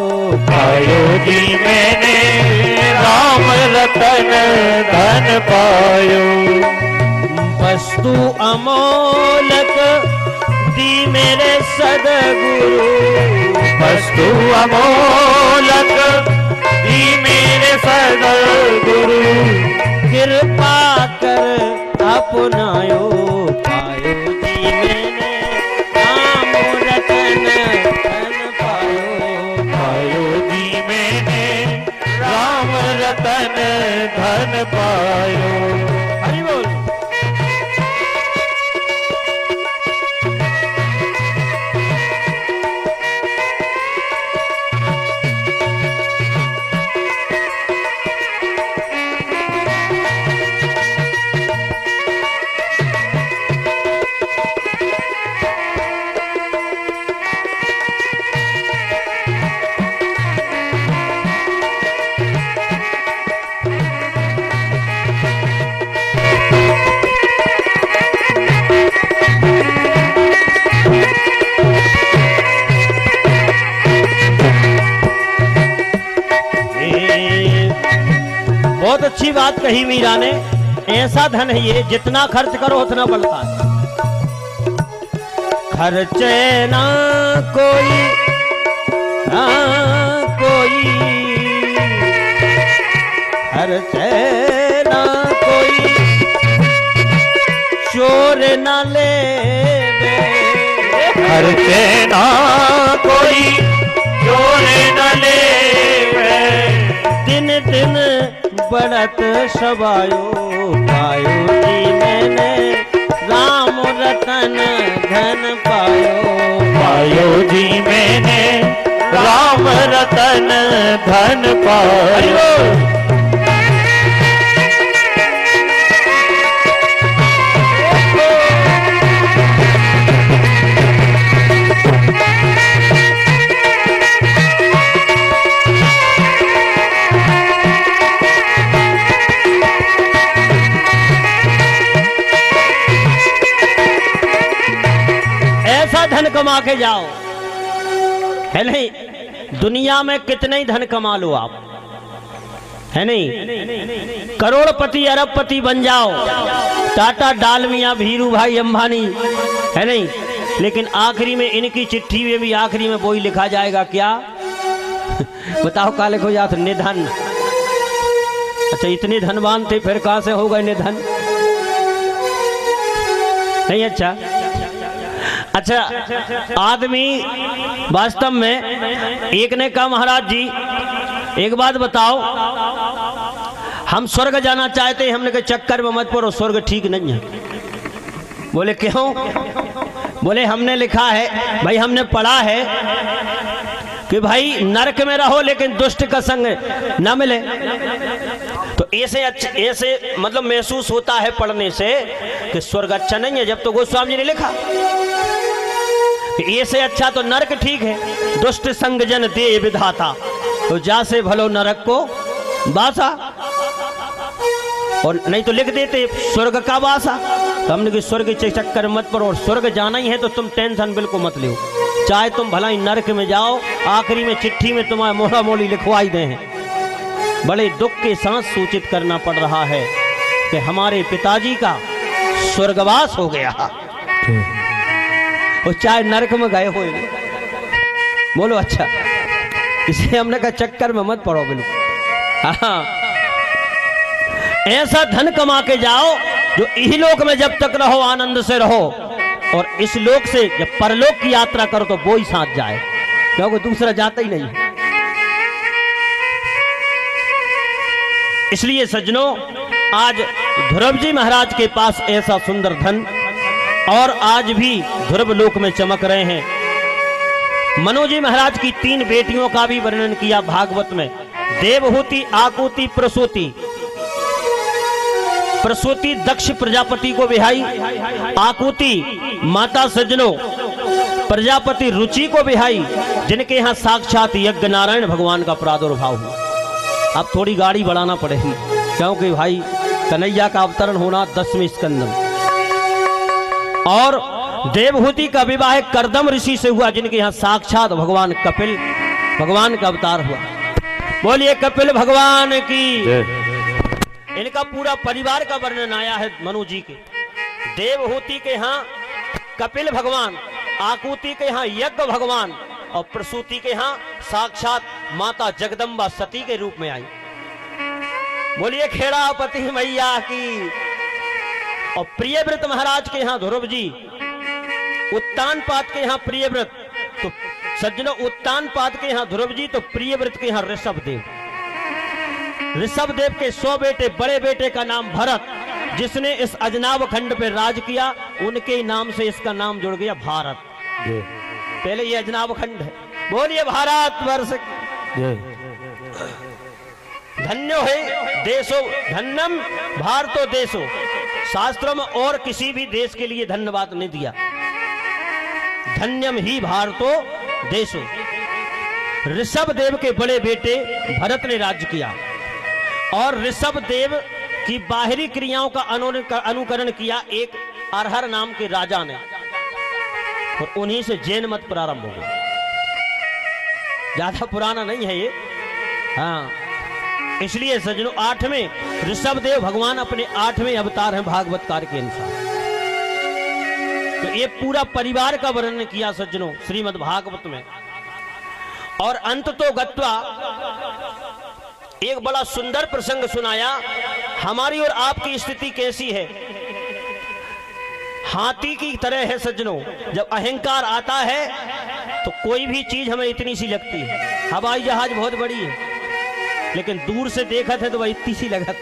B: पायो जी मैंने राम रतन धन पायो।
A: वस्तु अमोलक दी मेरे सदगुरु,
B: वस्तु अमोलक दी मेरे सदगुरु,
A: कृपा कर अपनायो, पायो जी मैंने राम रतन धन पायो,
B: पायो जी मैंने राम रतन धन पायो।
A: हरि बोल। बहुत अच्छी बात कही मीरा ने, ऐसा धन है ये जितना खर्च करो उतना बढ़ता है। खर्चे ना कोई ना कोई, खर्चे ना कोई चोर ना ले,
B: खर्चे ना कोई चोर न ले,
A: दिन दिन बढ़त सबायो, पायो जी मैंने राम रतन धन पायो,
B: पायो जी मैंने राम रतन धन पायो।
A: के जाओ, है नहीं? दुनिया में कितने ही धन कमा लो आप, है नहीं? करोड़पति अरबपति बन जाओ, टाटा डालमिया भीरू भाई अंबानी, है नहीं? लेकिन आखिरी में इनकी चिट्ठी में भी आखिरी में वही लिखा जाएगा, क्या? बताओ क्या लिखो जात? निधन। अच्छा, इतने धनवान थे, फिर कहां से हो गए निधन? नहीं। अच्छा, आदमी वास्तव में, एक ने कहा महाराज जी एक बात बताओ, हम स्वर्ग जाना चाहते हैं। हमने कहा चक्कर में मत पड़ो, स्वर्ग ठीक नहीं है। बोले क्यों? बोले हमने लिखा है भाई, हमने पढ़ा है कि भाई नरक में रहो लेकिन दुष्ट का संग न मिले। तो ऐसे मतलब महसूस होता है पढ़ने से कि स्वर्ग अच्छा नहीं है, जब तो गोस्वामी जी ने लिखा कि ऐसे अच्छा तो नरक ठीक है, दुष्ट संग जन दे विधाता, तो जा से भलो नरक को बासा। और नहीं तो लिख देते स्वर्ग का बासा। तो हमने कि स्वर्ग के चक्कर मत पड़ो, और स्वर्ग जाना ही है तो तुम टेंशन बिल्कुल मत लो, चाहे तुम भला ही नरक में जाओ, आखिरी में चिट्ठी में तुम्हारा मोहरा मोली लिखवाई दे हैं। बड़े दुख के साथ सूचित करना पड़ रहा है कि हमारे पिताजी का स्वर्गवास हो गया, और चाहे नरक में गए हो। बोलो अच्छा, इसे हमने कहा चक्कर में मत पड़ो बिल्कुल। हाँ, ऐसा धन कमा के जाओ जो इही लोक में जब तक रहो आनंद से रहो, और इस लोक से जब परलोक की यात्रा करो तो वो ही साथ जाए, क्योंकि दूसरा जाता ही नहीं। इसलिए सज्जनों, आज ध्रुव जी महाराज के पास ऐसा सुंदर धन, और आज भी ध्रुव लोक में चमक रहे हैं। मनोजी महाराज की 3 बेटियों का भी वर्णन किया भागवत में। देवहूति, आकुति, प्रसूति। प्रसूति दक्ष प्रजापति को बिहाई, आकुति माता सज्जनों प्रजापति रुचि को बिहाई, जिनके यहाँ साक्षात यज्ञ नारायण भगवान का प्रादुर्भाव हुआ। अब थोड़ी गाड़ी बढ़ाना पड़ेगी, क्योंकि भाई कन्हैया का अवतरण होना 10वें स्कंद में। और देवहूति का विवाह करदम ऋषि से हुआ, जिनके यहाँ साक्षात भगवान कपिल भगवान का अवतार हुआ। बोलिए कपिल भगवान की। इनका पूरा परिवार का वर्णन आया है मनु जी के। देवहूति के यहाँ कपिल भगवान, आकुति के यहाँ यज्ञ भगवान, और प्रसूति के यहाँ साक्षात माता जगदम्बा सती के रूप में आई। बोलिए खेड़ापति मैया की। और प्रियव्रत महाराज के यहाँ ध्रुव जी, उत्तानपाद के यहाँ प्रियव्रत, तो सज्जनों उत्तानपाद के यहाँ ध्रुव जी, तो प्रियव्रत के यहाँ ऋषभ देव। ऋषभ देव के 100 बेटे, बड़े बेटे का नाम भरत, जिसने इस अजनाब खंड पे राज किया, उनके नाम से इसका नाम जुड़ गया भारत। पहले ये अजनाब खंड है। बोलिए भारत वर्ष। धन्यो है देशो, धन्यम भारतो देशो। शास्त्रों में और किसी भी देश के लिए धन्यवाद नहीं दिया, धन्यम ही भारतो देशो। ऋषभ देव के बड़े बेटे भरत ने राज्य किया, और ऋषभ देव की बाहरी क्रियाओं का अनुकरण किया एक अरहर नाम के राजा ने, और उन्हीं से जैन मत प्रारंभ हो गया। ज्यादा पुराना नहीं है ये। हाँ, इसलिए सज्जनों 8वें ऋषभ देव भगवान अपने 8वें अवतार हैं भागवतकार के अनुसार। तो ये पूरा परिवार का वर्णन किया सज्जनों श्रीमद् भागवत में। और अंत तो गत्वा एक बड़ा सुंदर प्रसंग सुनाया। हमारी और आपकी स्थिति कैसी है? हाथी की तरह है सज्जनों। जब अहंकार आता है तो कोई भी चीज हमें इतनी सी लगती है। हवाई जहाज बहुत बड़ी है, लेकिन दूर से देखा थे तो वह इतनी सी लगत।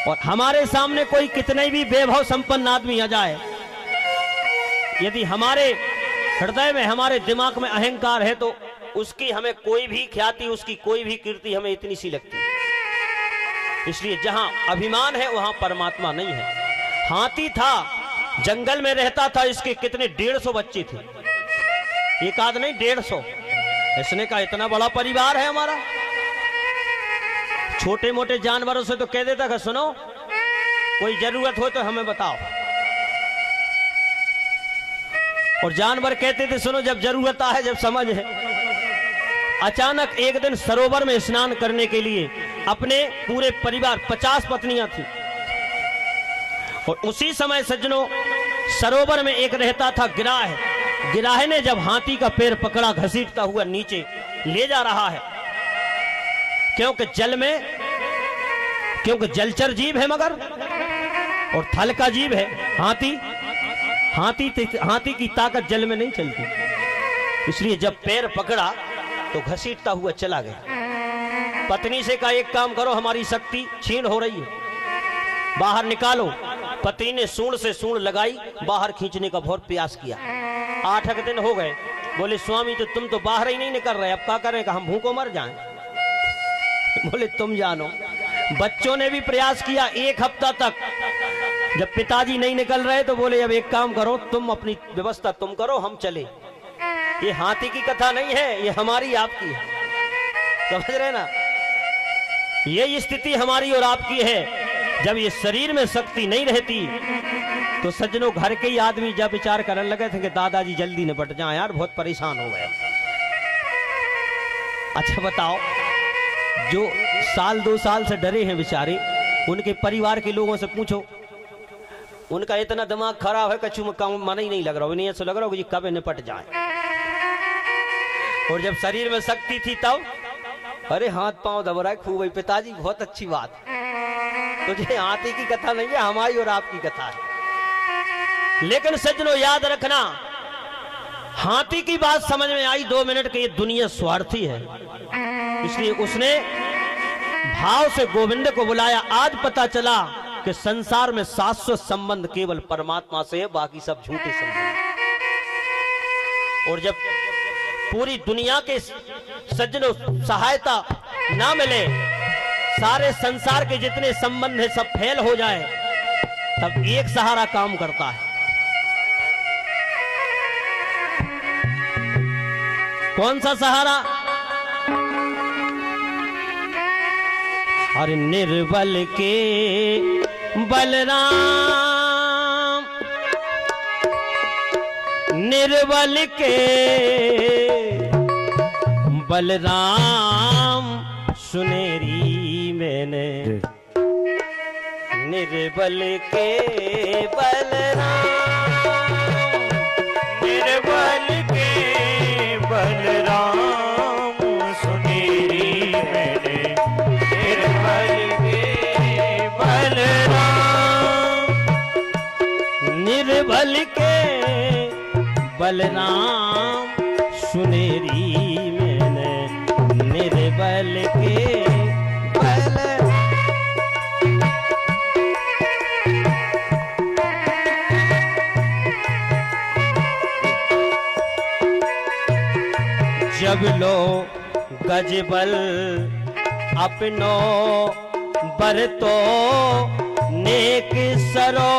A: और हमारे सामने कोई कितने भी वैभव संपन्न आदमी आ जाए, यदि हमारे हृदय में, हमारे दिमाग में अहंकार है, तो उसकी हमें कोई भी ख्याति, उसकी कोई भी कीर्ति हमें इतनी सी लगती है। इसलिए जहां अभिमान है वहां परमात्मा नहीं है। हाथी था, जंगल में रहता था, इसके कितने 150 बच्चे थे, एक आध नहीं 150। इसने कहा इतना बड़ा परिवार है हमारा। छोटे मोटे जानवरों से तो कह देता कि सुनो, कोई जरूरत हो तो हमें बताओ। और जानवर कहते थे सुनो जब जरूरत है, जब समझ है। अचानक एक दिन सरोवर में स्नान करने के लिए अपने पूरे परिवार 50 पत्नियां थी, और उसी समय सज्जनों सरोवर में एक रहता था गिराह। गिराह ने जब हाथी का पैर पकड़ा, घसीटता हुआ नीचे ले जा रहा है, क्योंकि जलचर जीव है मगर, और थल का जीव है हाथी की ताकत जल में नहीं चलती, इसलिए जब पैर पकड़ा तो घसीटता हुआ चला गया। पत्नी से कहा एक काम करो, हमारी शक्ति क्षीण हो रही है, बाहर निकालो। पति ने सूंड से सूंड लगाई, बाहर खींचने का बहुत प्रयास किया। 8 दिन हो गए। बोले स्वामी तो तुम तो बाहर ही नहीं निकल रहे, अब क्या करें? हम भूखों मर जाएं। बोले तुम जानो। बच्चों ने भी प्रयास किया 1 हफ्ता तक। जब पिताजी नहीं निकल रहे तो बोले अब एक काम करो, तुम अपनी व्यवस्था तुम करो, हम चले। ये हाथी की कथा नहीं है, ये हमारी आपकी है, समझ रहे ना? ये स्थिति हमारी और आपकी है। जब ये शरीर में शक्ति नहीं रहती तो सज्जनों घर के ही आदमी जब विचार करने लगे थे कि दादाजी जल्दी निपट जाए यार, बहुत परेशान हो गए। अच्छा बताओ, जो 1-2 साल से डरे हैं बेचारे, उनके परिवार के लोगों से पूछो, उनका इतना दिमाग खराब है, कछु में काम मन ही नहीं लग रहा, उन्हें ऐसा लग रहा हो कि कब निपट जाए। और जब शरीर में शक्ति थी तब अरे हाथ पांव दब रहा है खूब। पिताजी बहुत अच्छी बात, तुझे हाथी की कथा नहीं है, हमारी और आपकी कथा है। लेकिन सज्जनों याद रखना, हाथी की बात समझ में आई 2 मिनट की, ये दुनिया स्वार्थी है, इसलिए उसने भाव से गोविंद को बुलाया। आज पता चला कि संसार में शाश्वत संबंध केवल परमात्मा से है, बाकी सब झूठे संबंध। और जब पूरी दुनिया के सज्जनों सहायता ना मिले, सारे संसार के जितने संबंध है सब फेल हो जाए, तब एक सहारा काम करता है। कौन सा सहारा? अरे निर्बल के बलराम, निर्बल के बलराम सुनेरी मैंने, निर्बल के बलराम,
B: निर्बल के बलराम सुनेरी मैंने, निर्बल के बलराम,
A: निर्बल के बलराम सुनेरी मैंने, निर्बल के बलराम। जब लो गजबल अपनो बरतो, नेक सरो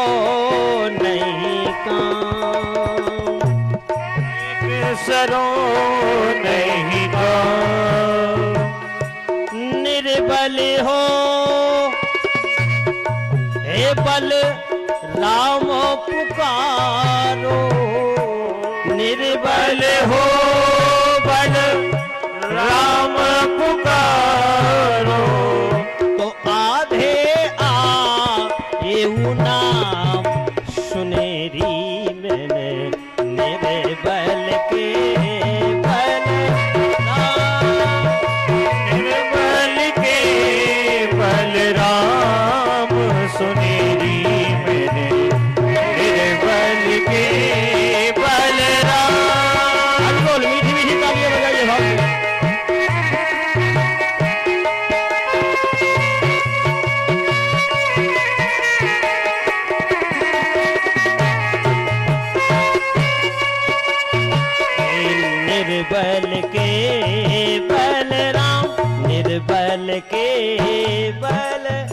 A: नहीं काम,
B: सरो नहीं काम,
A: निर्बल हो हे बल राम पुकारो, निर्बल हो
B: बल राम पुकारो,
A: तो आधे एऊ नाम सुनेरी मैंने, निर्बल के बलराम,
B: निर्बल के बलराम सुनेरी मैंने, निर्बल के बलराम।
A: बोल मीठी मीठी तालियां बजाइए भाव से। निर्बल के बलराम, निर्बल के बलराम।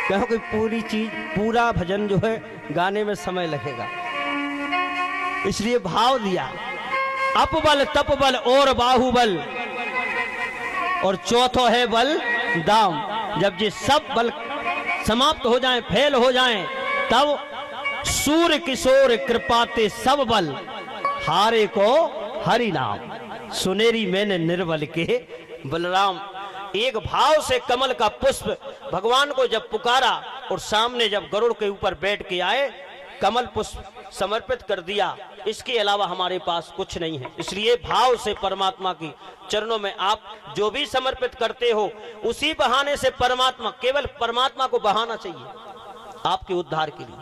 A: कहो कि पूरी चीज, पूरा भजन जो है गाने में समय लगेगा, इसलिए भाव दिया। अपबल तपबल और बाहुबल, और चौथो है बल दाम। जब ये सब बल समाप्त हो जाएं, फेल हो जाएं, तब सूर्य किशोर कृपाते सब बल, हारे को हरि नाम। सुनेरी मैंने निर्बल के बलराम। एक भाव से कमल का पुष्प भगवान को जब पुकारा और सामने जब गरुड़ के ऊपर बैठ के आए, कमल पुष्प समर्पित कर दिया, इसके अलावा हमारे पास कुछ नहीं है। इसलिए भाव से परमात्मा की चरणों में आप जो भी समर्पित करते हो, उसी बहाने से परमात्मा, केवल परमात्मा को बहाना चाहिए आपके उद्धार के लिए।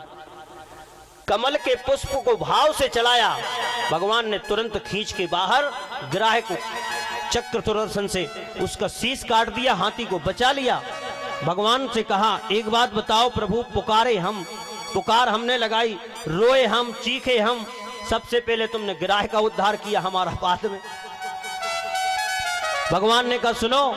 A: कमल के पुष्प को भाव से चलाया, भगवान ने तुरंत खींच के बाहर गिराह को चक्र सुदर्शन से उसका शीश काट दिया, हाथी को बचा लिया। भगवान से कहा, एक बात बताओ प्रभु, पुकारे हम, पुकार हमने लगाई, रोए हम, चीखे हम, सबसे पहले तुमने गिराह का उद्धार किया हमारा बाद में। भगवान ने कहा, सुनो,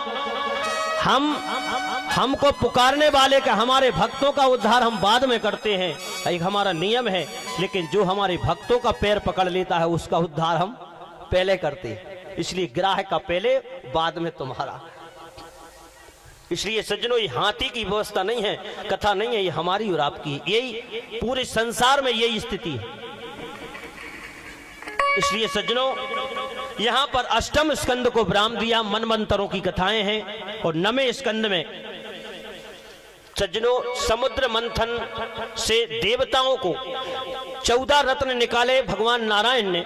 A: हमको पुकारने वाले का, हमारे भक्तों का उद्धार हम बाद में करते हैं, एक हमारा नियम है, लेकिन जो हमारे भक्तों का पैर पकड़ लेता है उसका उद्धार हम पहले करते हैं। इसलिए गिराह का पहले, बाद में तुम्हारा। इसलिए सज्जनों, ये हाथी की व्यवस्था नहीं है, कथा नहीं है, ये हमारी और आपकी, यही पूरे संसार में यही स्थिति है। इसलिए सज्जनों, यहां पर अष्टम स्कंद को विराम दिया, मनमंत्रों की कथाएं हैं। और नवें स्कंद में सज्जनों, समुद्र मंथन से देवताओं को 14 रत्न निकाले भगवान नारायण ने,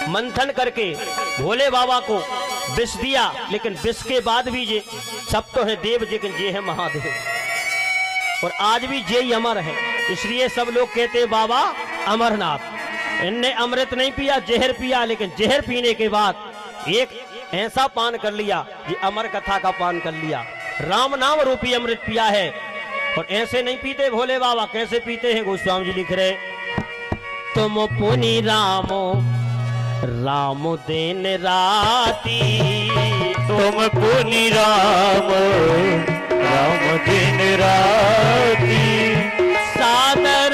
A: मंथन करके भोले बाबा को विष दिया, लेकिन विष के बाद भी जे सब तो है देव, लेकिन जे है महादेव, और आज भी जे ही अमर है। इसलिए सब लोग कहते हैं बाबा अमरनाथ। इनने अमृत नहीं पिया, जहर पिया, लेकिन जहर पीने के बाद एक ऐसा पान कर लिया, ये अमर कथा का पान कर लिया, राम नाम रूपी अमृत पिया है। और ऐसे नहीं पीते भोले बाबा, कैसे पीते हैं गोस्वामी जी लिख रहे, तुम पुनि रामो राम दिन राती,
B: तुम पुनि राम राम दिन राती,
A: सादर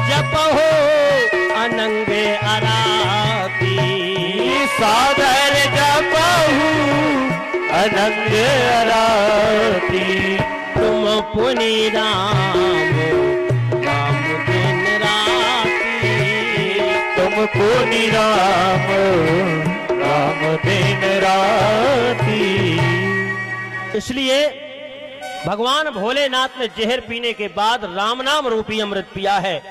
A: जपहो अनंगे अराती,
B: सादर जपहु अनंग अराती,
A: तुम पुनि राम राम दिन राती,
B: तुम पुनि राम राम दिन राती।
A: इसलिए भगवान भोलेनाथ ने जहर पीने के बाद राम नाम रूपी अमृत पिया है,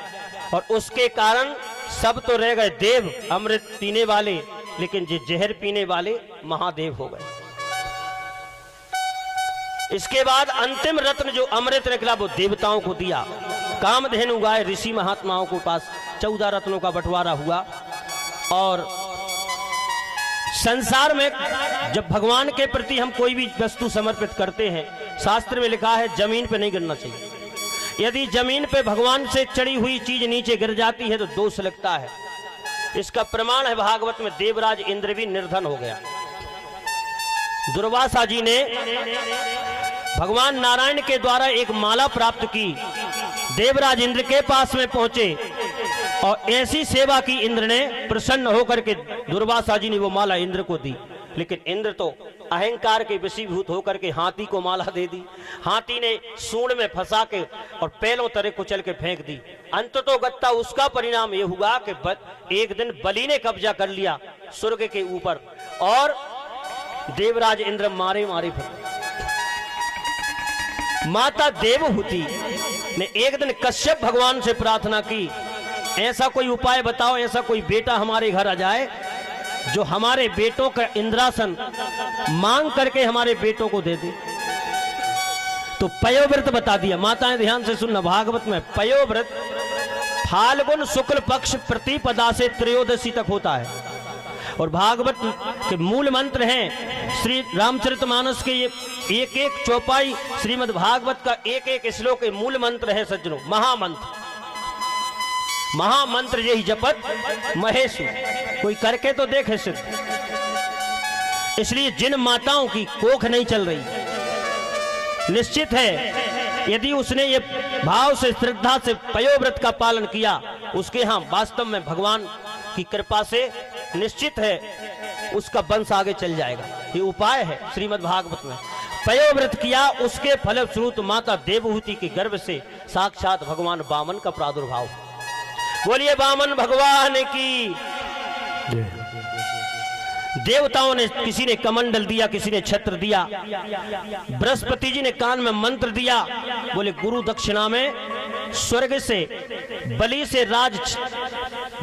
A: और उसके कारण सब तो रह गए देव अमृत पीने वाले, लेकिन जो जहर पीने वाले महादेव हो गए। इसके बाद अंतिम रत्न जो अमृत निकला वो देवताओं को दिया, कामधेनु गाय ऋषि महात्माओं के पास 14 रत्नों का बंटवारा हुआ। और संसार में जब भगवान के प्रति हम कोई भी वस्तु समर्पित करते हैं, शास्त्र में लिखा है जमीन पे नहीं गिरना चाहिए। यदि जमीन पे भगवान से चढ़ी हुई चीज नीचे गिर जाती है तो दोष लगता है। इसका प्रमाण है भागवत में, देवराज इंद्र भी निर्धन हो गया। दुर्वासा जी ने भगवान नारायण के द्वारा एक माला प्राप्त की, देवराज इंद्र के पास में पहुंचे और ऐसी सेवा की इंद्र ने, प्रसन्न होकर के दुर्वासा जी ने वो माला इंद्र को दी। लेकिन इंद्र तो अहंकार के वशीभूत होकर के हाथी को माला दे दी। हाथी ने सूंड में फंसा के और पैलों तरह कुचल के फेंक दी। अंततोगत्ता उसका परिणाम यह हुआ कि एक दिन बलि ने कब्जा कर लिया स्वर्ग के ऊपर, और देवराज इंद्र मारे मारे फिर। माता देवहूति ने एक दिन कश्यप भगवान से प्रार्थना की, ऐसा कोई उपाय बताओ, ऐसा कोई बेटा हमारे घर आ जाए जो हमारे बेटों का इंद्रासन मांग करके हमारे बेटों को दे दे। तो पयोव्रत बता दिया। माताएं ध्यान से सुनना, भागवत में पयोव्रत फाल्गुन शुक्ल पक्ष प्रतिपदा से त्रयोदशी तक होता है। और भागवत के मूल मंत्र हैं श्री रामचरितमानस के ये एक एक चौपाई, श्रीमद् भागवत का एक एक श्लोक के मूल मंत्र है सज्जनों, महामंत्र। महामंत्र यही जपत महेशु, कोई करके तो देखे सिर्फ। इसलिए जिन माताओं की कोख नहीं चल रही, निश्चित है यदि उसने ये भाव से श्रद्धा से पयोव्रत का पालन किया, उसके यहाँ वास्तव में भगवान की कृपा से निश्चित है उसका वंश आगे चल जाएगा। ये उपाय है श्रीमद् भागवत में। पयोव्रत किया, उसके फलस्वरूप माता देवहूति के गर्भ से साक्षात भगवान वामन का प्रादुर्भाव। बोलिए वामन भगवान की। देवताओं ने, किसी ने कमंडल दिया, किसी ने छत्र दिया, बृहस्पति जी ने कान में मंत्र दिया, बोले गुरु दक्षिणा में स्वर्ग से बलि से राज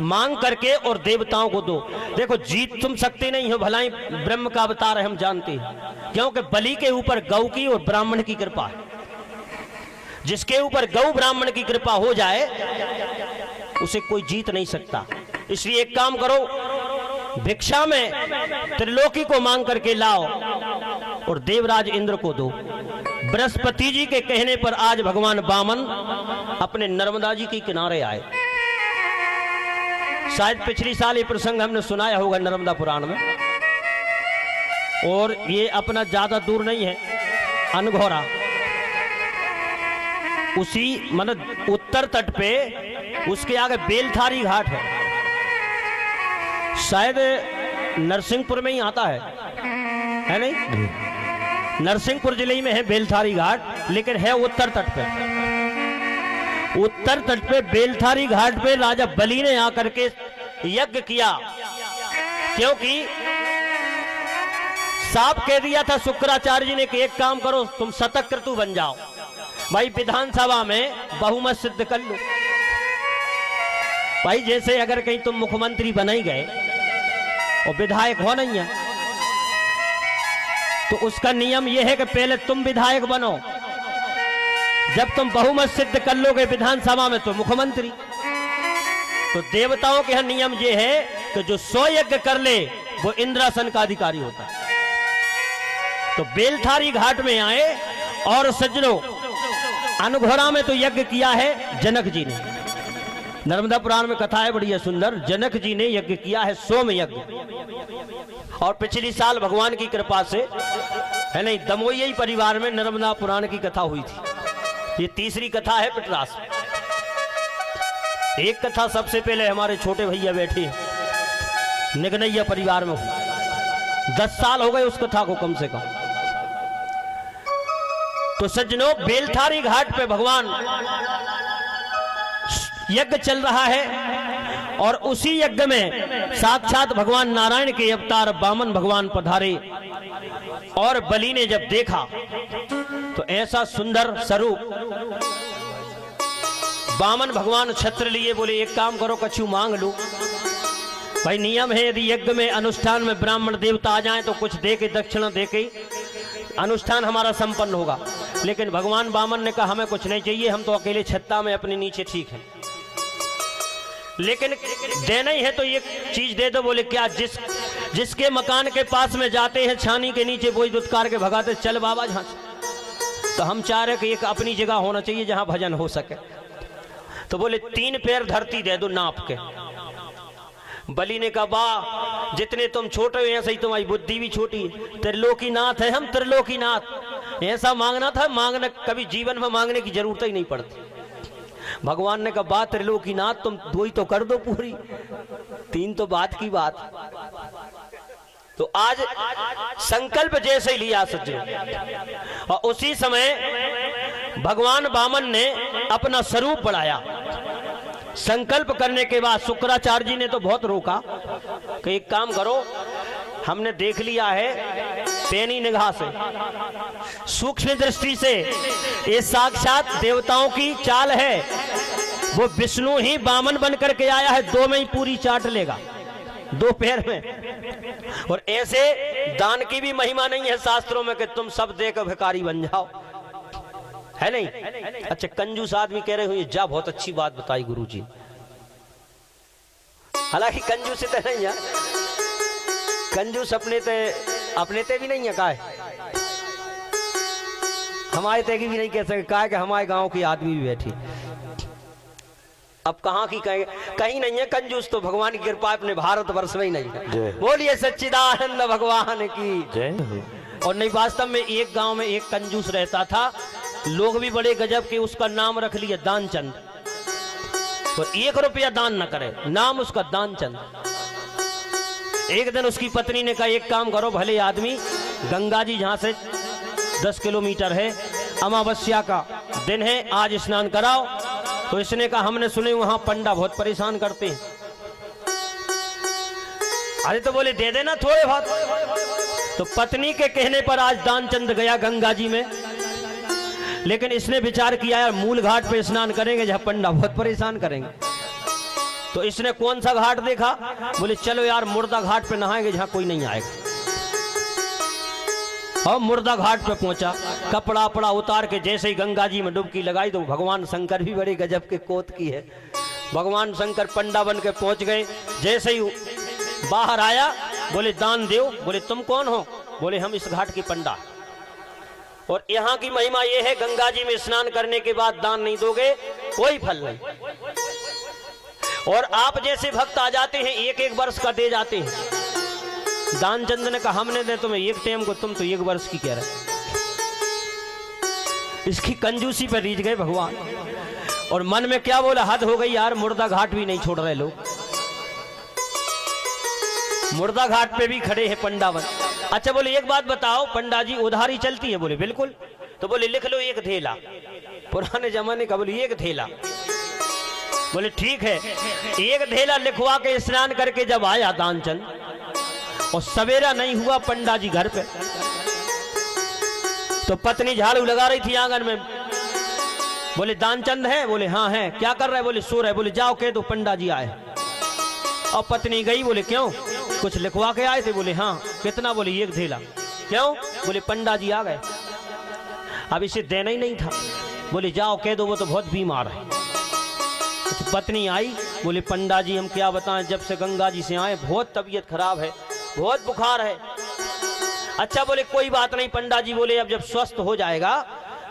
A: मांग करके और देवताओं को दो। देखो जीत तुम सकते नहीं हो, भलाई ब्रह्म का अवतार है हम जानते हैं, क्योंकि बलि के ऊपर गौ की और ब्राह्मण की कृपा है। जिसके ऊपर गौ ब्राह्मण की कृपा हो जाए उसे कोई जीत नहीं सकता। इसलिए एक काम करो, भिक्षा में त्रिलोकी को मांग करके लाओ और देवराज इंद्र को दो। बृहस्पति जी के कहने पर आज भगवान वामन अपने नर्मदा जी के किनारे आए। शायद पिछली साल ये प्रसंग हमने सुनाया होगा नर्मदा पुराण में, और ये अपना ज्यादा दूर नहीं है, अनघोरा, उसी मतलब उत्तर तट पे, उसके आगे बेलथारी घाट है, शायद नरसिंहपुर में ही आता है नहीं? नरसिंहपुर जिले में है बेलथारी घाट, लेकिन है उत्तर तट पे। उत्तर तट पे बेलथारी घाट पे राजा बलि ने आकर के यज्ञ किया, क्योंकि साफ कह दिया था शुक्राचार्य जी ने कि एक काम करो, तुम शतक्रतु बन जाओ, भाई विधानसभा में बहुमत सिद्ध कर लो। भाई जैसे अगर कहीं तुम मुख्यमंत्री बन ही गए और विधायक हो नहीं है, तो उसका नियम यह है कि पहले तुम विधायक बनो, जब तुम बहुमत सिद्ध कर लोगे विधानसभा में तो मुख्यमंत्री। तो देवताओं के यहां नियम यह है कि जो 100 यज्ञ कर ले वो इंद्रासन का अधिकारी होता है। तो बेलथारी घाट में आए और सज्जनों, अनघोरा में तो यज्ञ किया है जनक जी ने। नर्मदा पुराण में कथा है बड़ी है सुंदर, जनक जी ने यज्ञ किया है सोम यज्ञ। और पिछली साल भगवान की कृपा से है नहीं, दमोई परिवार में नर्मदा पुराण की कथा हुई थी। ये तीसरी कथा है पिटरास। एक कथा सबसे पहले हमारे छोटे भैया बैठे निगनैया परिवार में हुई, 10 साल हो गए उस कथा को कम से कम। तो सज्जनों, बेलथारी घाट पे भगवान यज्ञ चल रहा है और उसी यज्ञ में साक्षात भगवान नारायण के अवतार वामन भगवान पधारे। और बलि ने जब देखा तो ऐसा सुंदर स्वरूप, वामन भगवान छत्र लिए, बोले एक काम करो, कछु मांग लो। भाई नियम है, यदि यज्ञ में अनुष्ठान में ब्राह्मण देवता आ जाएं तो कुछ दे के, दक्षिणा दे के अनुष्ठान हमारा संपन्न होगा। लेकिन भगवान वामन ने कहा हमें कुछ नहीं चाहिए, हम तो अकेले छत्ता में अपने नीचे ठीक है, लेकिन देना ही है तो ये चीज दे दो। बोले क्या? जिसके मकान के पास में जाते हैं छानी के नीचे वही दुत्कार के भगाते, चल बाबा जहां। तो हम चाह रहे कि एक अपनी जगह होना चाहिए जहां भजन हो सके। तो बोले 3 पैर धरती दे दो नाप के। बलि ने कहा वाह, जितने तुम छोटे हो ऐसे ही तुम्हारी बुद्धि भी छोटी है। त्रिलोकीनाथ है हम, त्रिलोकीनाथ। ऐसा मांगना था, मांगना कभी जीवन में मांगने की जरूरत ही नहीं पड़ती। भगवान ने कहा बात त्रिलोकीनाथ, तुम 2 ही तो कर दो पूरी, 3 तो बात की बात। तो आज संकल्प जैसे ही लिया सज्जन, और उसी समय भगवान वामन ने अपना स्वरूप बढ़ाया। संकल्प करने के बाद शुक्राचार्य जी ने तो बहुत रोका कि एक काम करो, हमने देख लिया है पैनी निगाह से, सूक्ष्म दृष्टि से, ये साक्षात देवताओं की चाल है। वो विष्णु ही वामन बन करके आया है, 2 में ही पूरी चाट लेगा, 2 पैर में। और ऐसे दान की भी महिमा नहीं है शास्त्रों में कि तुम सब देकर भिखारी बन जाओ, है नहीं? अच्छा, कंजूस आदमी कह रहे हो जा, बहुत अच्छी बात बताई गुरुजी। हालांकि कंजूस तो नहीं है, कंजूस अपने ते भी नहीं है, का है हमारे ते की भी नहीं कह सके, का कि हमारे गांव की आदमी भी बैठी। अब कहाँ की कहेंगे, कहीं नहीं है कंजूस, तो भगवान की कृपा अपने भारत वर्ष में ही नहीं है। बोलिए सच्चिदानंद भगवान की जय। और नहीं, वास्तव में एक गांव में एक कंजूस रहता था, लोग भी बड़े गजब के, उसका नाम रख लिया दानचंद। तो 1 रुपया दान न करे, नाम उसका दानचंद। एक दिन उसकी पत्नी ने कहा एक काम करो, भले आदमी, गंगा जी जहां से 10 किलोमीटर है, अमावस्या का दिन है, आज स्नान कराओ तो इसने कहा हमने सुने वहां पंडा बहुत परेशान करते हैं। अरे तो बोले दे देना थोड़े बहुत। तो पत्नी के कहने पर आज दानचंद गया गंगा जी में, लेकिन इसने विचार किया यार मूल घाट पे स्नान करेंगे जहां पंडा बहुत परेशान करेंगे। तो इसने कौन सा घाट देखा, बोले चलो यार मुर्दा घाट पे नहाएंगे जहां कोई नहीं आएगा। और मुर्दा घाट पे पहुंचा, कपड़ा अपड़ा उतार के जैसे ही गंगा जी में डुबकी लगाई तो भगवान शंकर भी बड़े गजब के कोत की है। भगवान शंकर पंडा बन के पहुंच गए। जैसे ही बाहर आया बोले दान दो। बोले तुम कौन हो? बोले हम इस घाट के पंडा। और यहाँ की महिमा यह है गंगा जी में स्नान करने के बाद दान नहीं दोगे कोई फल नहीं। और आप जैसे भक्त आ जाते हैं एक एक वर्ष का दे जाते हैं। दानचंद ने कहा हमने दे तुम्हें एक टाइम को, तुम तो एक वर्ष की कह रहे। इसकी कंजूसी पर रीझ गए भगवान और मन में क्या बोला, हद हो गई यार, मुर्दा घाट भी नहीं छोड़ रहे लोग। मुर्दा घाट पे भी खड़े हैं पंडावन। अच्छा बोले एक बात बताओ पंडा जी उधारी चलती है? बोले बिल्कुल। तो बोले लिख लो एक थैला, पुराने जमाने का। बोले एक थैला। बोले ठीक है। एक थैला लिखवा के स्नान करके जब आया दानचंद और सवेरा नहीं हुआ पंडा जी घर पे, तो पत्नी झाड़ू लगा रही थी आंगन में। बोले दानचंद है? बोले हाँ है। क्या कर रहा है? बोले सो रहा है। बोले जाओ कह दो पंडा जी आए। और पत्नी गई। बोले क्यों, कुछ लिखवा के आए थे? बोले हाँ। कितना? बोले एक थैला। क्यों? बोले पंडा जी आ गए, अब इसे देना ही नहीं था। बोले जाओ कह दो वो तो बहुत बीमार है। तो पत्नी आई। बोले पंडा जी हम क्या बताएं, जब से गंगा जी से आए बहुत तबीयत खराब है, बहुत बुखार है। अच्छा बोले कोई बात नहीं पंडा जी। बोले अब जब स्वस्थ हो जाएगा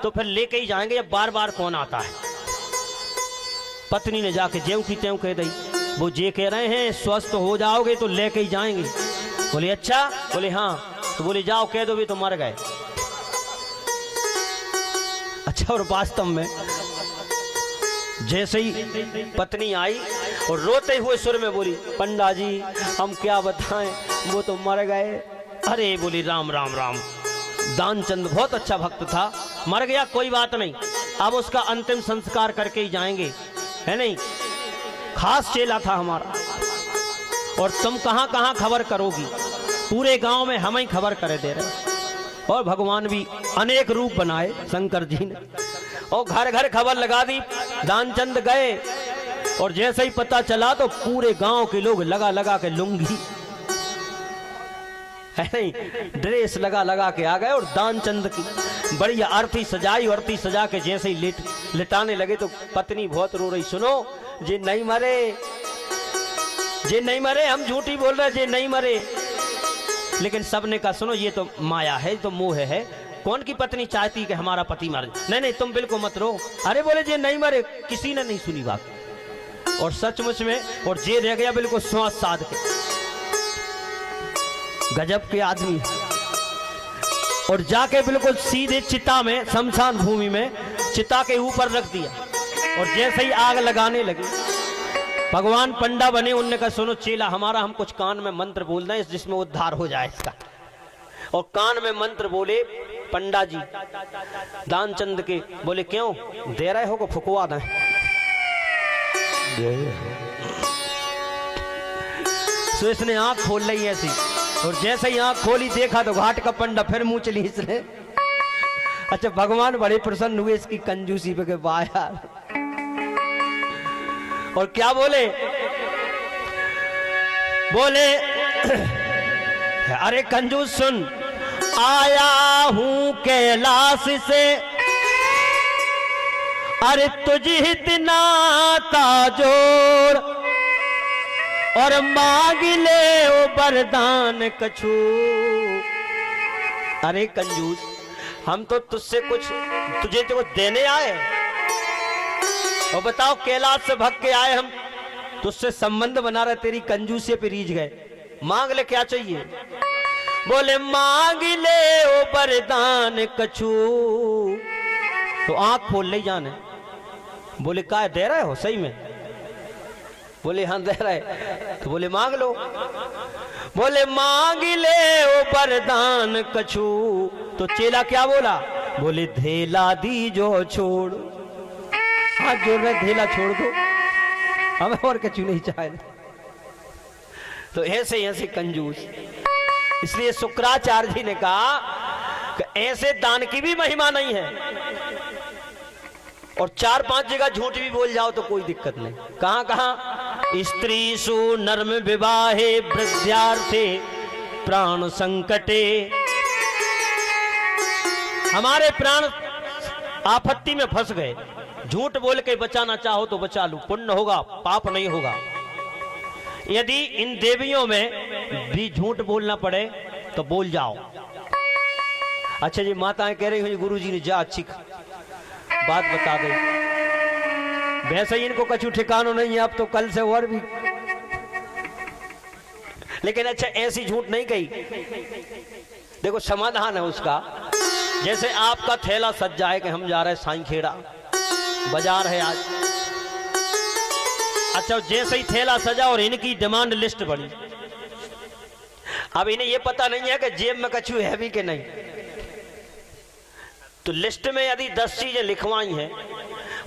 A: तो फिर लेके ही जाएंगे, अब बार बार कौन आता है। पत्नी ने जाके ज्यों की त्यों कह दी। वो जे कह रहे हैं स्वस्थ हो जाओगे तो लेके ही जाएंगे। बोले अच्छा? बोले हाँ। तो बोले जाओ कह दो भी तो मर गए। अच्छा और वास्तव में जैसे ही पत्नी आई और रोते हुए सुर में बोली पंडा जी हम क्या बताएं, वो तो मर गए। अरे बोली राम राम राम। दानचंद बहुत अच्छा भक्त था, मर गया कोई बात नहीं, अब उसका अंतिम संस्कार करके ही जाएंगे, है नहीं, खास चेला था हमारा। और तुम कहां कहां खबर करोगी, पूरे गांव में हम ही खबर करे दे रहे। और भगवान भी अनेक रूप बनाए शंकर जी ने, और घर घर खबर लगा दी। दानचंद गए और जैसे ही पता चला तो पूरे गांव के लोग लगा लगा के लुंगी, है नहीं, ड्रेस लगा लगा के आ गए। और दानचंद की बड़ी आरती सजाई। आरती सजा के जैसे ही लिटाने लगे तो पत्नी बहुत रो रही, सुनो जे नहीं मरे, जे नहीं मरे, हम झूठी बोल रहे, जे नहीं मरे। लेकिन सबने कहा सुनो ये तो माया है, तो मोह है, कौन की पत्नी चाहती कि हमारा पति मर जाए। नहीं नहीं तुम बिल्कुल मत रो। अरे बोले जे नहीं मरे, किसी ने नहीं सुनी बात। और सचमुच में और जे रह गया बिल्कुल श्वास साध के, गजब के आदमी। और जाके बिल्कुल सीधे चिता में, शमशान भूमि में चिता के ऊपर रख दिया। और जैसे ही आग लगाने लगे भगवान पंडा बने। उनने कहा सुनो चेला हमारा, हम कुछ कान में मंत्र बोल दें जिसमें उद्धार हो जाए इसका। और कान में मंत्र बोले पंडा जी दानचंद के। बोले क्यों दे रहे हो को फुकवा दें? तो इसने आंख खोल ली ऐसी, और जैसे ही आंख खोली देखा तो घाट का पंडा फिर मुंह चली इसने। अच्छा भगवान बड़े प्रसन्न हुए इसकी कंजूसी पे के वाह यार। और क्या बोले, बोले अरे कंजूस सुन, आया हूं कैलाश से, अरे तुझे इतना ताजोर, और मांग ले ओ वरदान कछु। अरे कंजूस हम तो तुझसे कुछ, तुझे तो देने आए, और बताओ कैलाश से भग के आए हम, तुझसे संबंध बना रहे, तेरी कंजूसी पे रीझ गए। मांग ले क्या चाहिए? बोले मांग ले ओ वरदान कछु। तो आंख खोल ले जाने। बोले काय दे रहे हो सही में? बोले हाँ दे रहे। तो बोले मांग लो। बोले मांग ले ओ वरदान कछु। तो चेला क्या बोला? बोले धेला दी जो छोड़। हाथ जोड़ रहे, धेला छोड़ दो, हमें और कछु नहीं चाहे। तो ऐसे कंजूस। इसलिए शुक्राचार्य जी ने कहा कि ऐसे दान की भी महिमा नहीं है, और 4-5 जगह झूठ भी बोल जाओ तो कोई दिक्कत नहीं। कहां कहां? स्त्रीषु नर्म विवाहे वृद्धार्थे प्राण संकटे। हमारे प्राण आपत्ति में फंस गए, झूठ बोल के बचाना चाहो तो बचा लो, पुण्य होगा, पाप नहीं होगा। यदि इन देवियों में भी झूठ बोलना पड़े तो बोल जाओ। अच्छा जी, माताएं कह रही हुई गुरु जी ने जा अच्छी बात बता दे, वैसे ही इनको कछु ठिकानो नहीं है, अब तो कल से और भी। लेकिन अच्छा, ऐसी झूठ नहीं कही। देखो समाधान है उसका। जैसे आपका थैला सज जाए कि हम जा रहे हैं साईंखेड़ा, बाजार है आज। अच्छा, जैसे ही थैला सजा और इनकी डिमांड लिस्ट बनी, अब इन्हें यह पता नहीं है कि जेब में कछु है भी कि नहीं। तो लिस्ट में यदि 10 चीजें लिखवाई हैं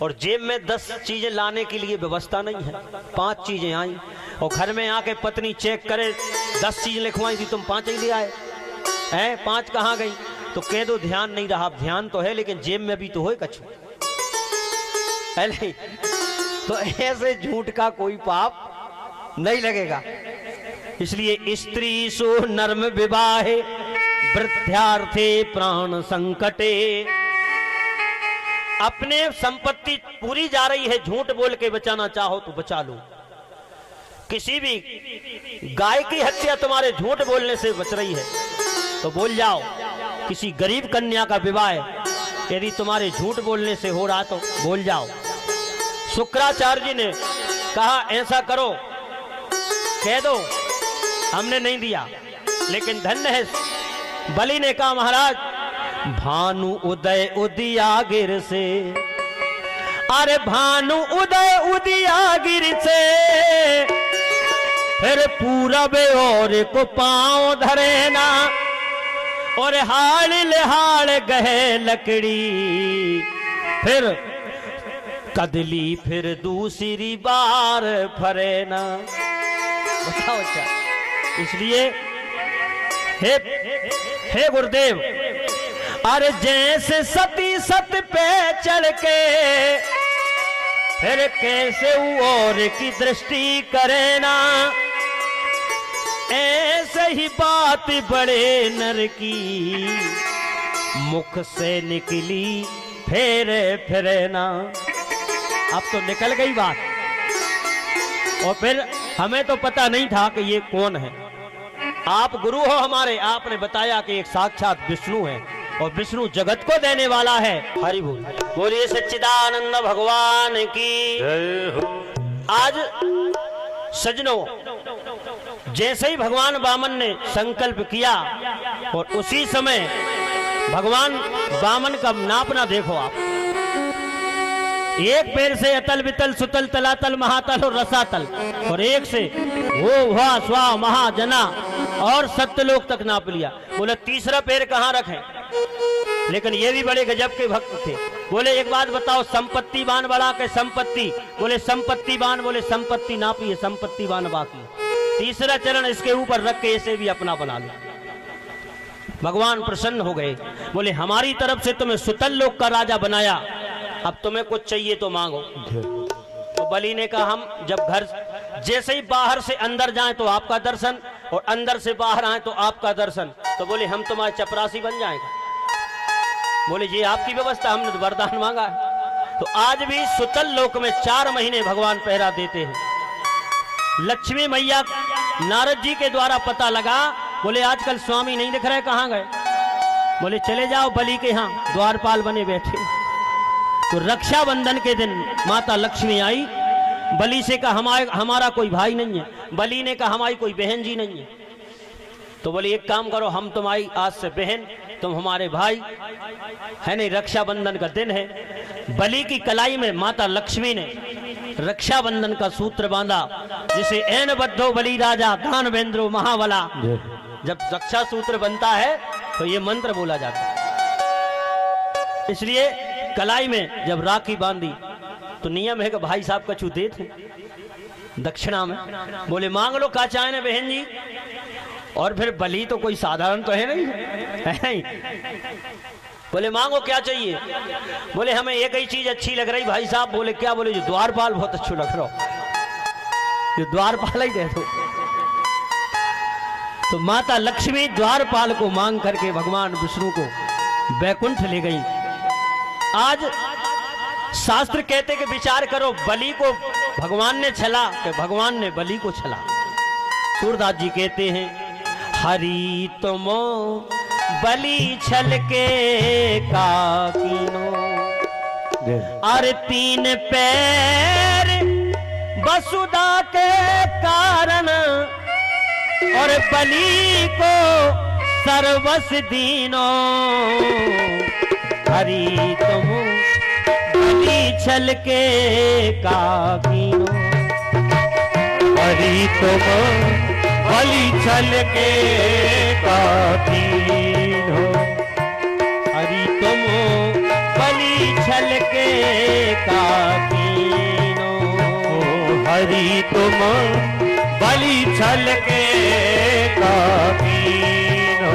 A: और जेब में 10 चीजें लाने के लिए व्यवस्था नहीं है, 5 चीजें आई, और घर में आके पत्नी चेक करे 10 चीजें लिखवाई थी, तुम 5 ही ले आए हैं, 5 कहाँ गई? तो कह दो ध्यान नहीं रहा। ध्यान तो है लेकिन जेब में भी तो हो कछु, है नहीं? तो ऐसे झूठ का कोई पाप नहीं लगेगा। इसलिए स्त्री सो नर्म विवाहे वृद्धार्थे प्राण संकटे। अपने संपत्ति पूरी जा रही है, झूठ बोल के बचाना चाहो तो बचा लो। किसी भी गाय की हत्या तुम्हारे झूठ बोलने से बच रही है तो बोल जाओ। किसी गरीब कन्या का विवाह यदि तुम्हारे झूठ बोलने से हो रहा तो बोल जाओ। शुक्राचार्य जी ने कहा ऐसा करो, कह दो हमने नहीं दिया, लेकिन धन्य है बलि ने कहा महाराज भानु उदय उदियागिर से, अरे भानु उदय उदियागिर से फिर पूरब और को पांव धरे ना, और हाल लिहाड़ गहे लकड़ी फिर कदली फिर दूसरी बार फरे ना। बताओ क्या? इसलिए हे गुरुदेव, अरे जैसे सती सत पे चढ़ के फिर कैसे और की दृष्टि करे ना, ऐसे ही बात बड़े नर की मुख से निकली फेरे फिरे ना। अब तो निकल गई बात, और फिर हमें तो पता नहीं था कि ये कौन है। आप गुरु हो हमारे, आपने बताया कि एक साक्षात विष्णु है और विष्णु जगत को देने वाला है। हरि बोल, बोलिए सच्चिदानंद भगवान की जय हो। आज सजनों, जैसे ही भगवान वामन ने संकल्प किया और उसी समय भगवान वामन का नापना देखो आप, एक पैर से अतल वितल सुतल तलातल महातल और रसातल, और एक से वो भा स्वा महाजना और सत्यलोक तक नाप लिया। बोले तीसरा पैर कहाँ रखें? लेकिन ये भी बड़े गजब के भक्त थे। बोले एक बात बताओ, संपत्तिवान बड़ा के संपत्ति? बोले संपत्तिवान। बोले संपत्ति नापी, संपत्तिवान बाकी। तीसरा चरण इसके ऊपर रख के इसे भी अपना बना लो। भगवान प्रसन्न हो गए, बोले हमारी तरफ से तुम्हें सुतल लोक का राजा बनाया, अब तुम्हें कुछ चाहिए तो मांगो। तो बलि ने कहा हम जब घर जैसे ही बाहर से अंदर जाएं तो आपका दर्शन, और अंदर से बाहर आए तो आपका दर्शन। तो बोले हम तुम्हारे चपरासी बन जाएंगे। बोले ये आपकी व्यवस्था, हमने तो वरदान मांगा है। तो आज भी सुतल लोक में 4 महीने भगवान पहरा देते हैं। लक्ष्मी मैया नारद जी के द्वारा पता लगा, बोले आजकल स्वामी नहीं दिख रहे, कहाँ गए? बोले चले जाओ बलि के यहाँ, द्वारपाल बने बैठे। तो रक्षाबंधन के दिन माता लक्ष्मी आई, बलि से कहा हमारा कोई भाई नहीं है। बलि ने कहा हमारी कोई बहन जी नहीं है। तो बोले एक काम करो, हम तुम्हारी आज से बहन, तुम हमारे भाई है नहीं। रक्षाबंधन का दिन है। बलि की कलाई में माता लक्ष्मी ने रक्षाबंधन का सूत्र बांधा, जिसे एन बद्धो बलि राजा दानवेंद्रो महाबला। जब रक्षा सूत्र बनता है तो ये मंत्र बोला जाता है। इसलिए कलाई में जब राखी बांधी तो नियम है कि भाई साहब कछु दे थे दक्षिणा में। बोले मांग लो क्या चाहे ना बहन जी। और फिर बलि तो कोई साधारण तो है नहीं, है नहीं। बोले मांगो क्या चाहिए। बोले हमें एक ही चीज अच्छी लग रही भाई साहब। बोले क्या। बोले जो द्वारपाल बहुत अच्छा लग रहा, जो द्वारपाल ही दे दो। तो माता लक्ष्मी द्वारपाल को मांग करके भगवान विष्णु को बैकुंठ ले गई। आज शास्त्र कहते कि विचार करो, बलि को भगवान ने छला कि भगवान ने बलि को छला। सूरदास जी कहते हैं हरि तुमो बलि छल के काकीनो, अरे 3 पैर वसुदा के कारण और बलि को सर्वस दीनो। हरि तुम बलि छल के काकीनो,
B: हरि तुम बलि छल के काकीनो,
A: हरि तुम बलि छल के काकीनो,
B: हरि तुम बलि छल के काकीनो।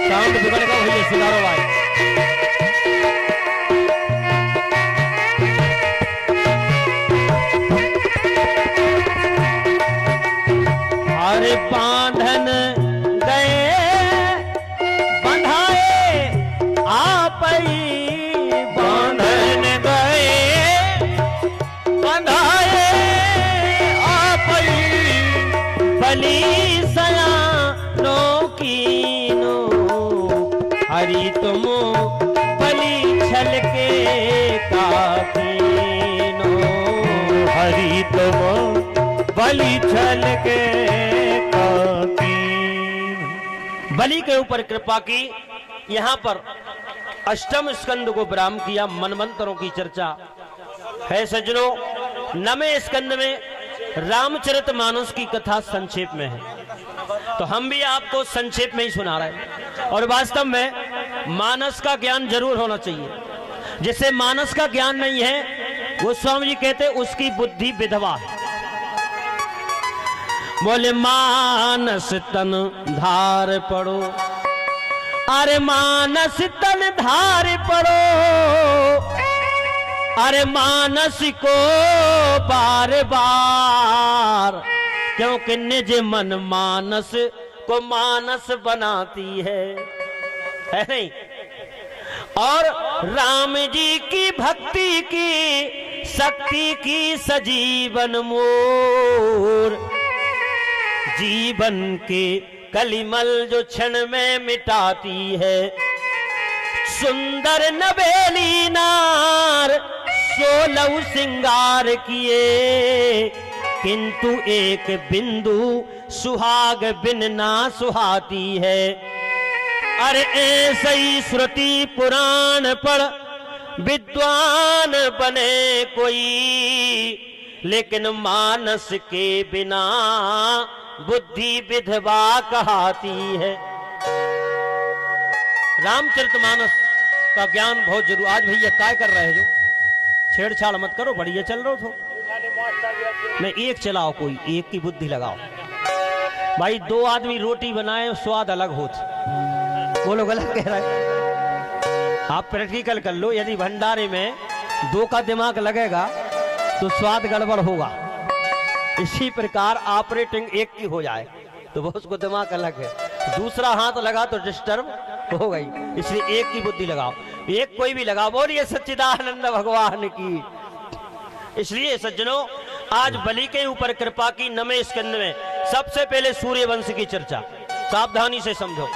A: साउंड बिगड़ गया भैया, सुधारो भाई। अरे बांधन गए बंधाए आप ही,
B: बांधन गए बंधाए आप ही,
A: बलि सयानो कीनो। हरि तुम बलि छल के काकीनो,
B: हरि तुम बलि छल के काकीनो।
A: बलि के ऊपर कृपा की। यहाँ पर अष्टम स्कंद को विराम किया। मनमंत्रों की चर्चा है सज्जनों। 9वें स्कंद में रामचरितमानस की कथा संक्षेप में है, तो हम भी आपको संक्षेप में ही सुना रहे हैं। और वास्तव में मानस का ज्ञान जरूर होना चाहिए। जिसे मानस का ज्ञान नहीं है वो स्वामी जी कहते उसकी बुद्धि विधवा है। बोले मानस तन धार पड़ो, अरे मानस तन धार पड़ो, अरे मानस को बार बार, क्योंकि निज मन मानस को मानस बनाती है नहीं। और राम जी की भक्ति की शक्ति की सजीवन मोर, जीवन के कलिमल जो क्षण में मिटाती है। सुंदर नवेली नार 16 श्रृंगार किए, किंतु एक बिंदु सुहाग बिन ना सुहाती है। अरे ऐसे ही श्रुति पुराण पढ़ विद्वान बने कोई, लेकिन मानस के बिना बुद्धि विधवा कहाती है। रामचरितमानस का ज्ञान बहुत जरूर। आज भैया काय कर रहे हो, छेड़छाड़ मत करो, बढ़िया चल रहे हो। नहीं, एक चलाओ, कोई एक की बुद्धि लगाओ भाई। 2 आदमी रोटी बनाए स्वाद अलग होता। बोलो गलत कह रहे हैं। आप प्रैक्टिकल कर लो, यदि भंडारे में 2 का दिमाग लगेगा तो स्वाद गड़बड़ होगा। इसी प्रकार ऑपरेटिंग एक की हो जाए तो वो उसको दिमाग अलग है, दूसरा हाथ लगा तो डिस्टर्ब हो गई। इसलिए एक की बुद्धि लगाओ, एक कोई भी लगाओ। बोलिए सच्चिदानंद भगवान की। इसलिए सज्जनों आज बलि के ऊपर कृपा की 9वें स्कंद में सबसे पहले सूर्य वंश की चर्चा, सावधानी से समझो।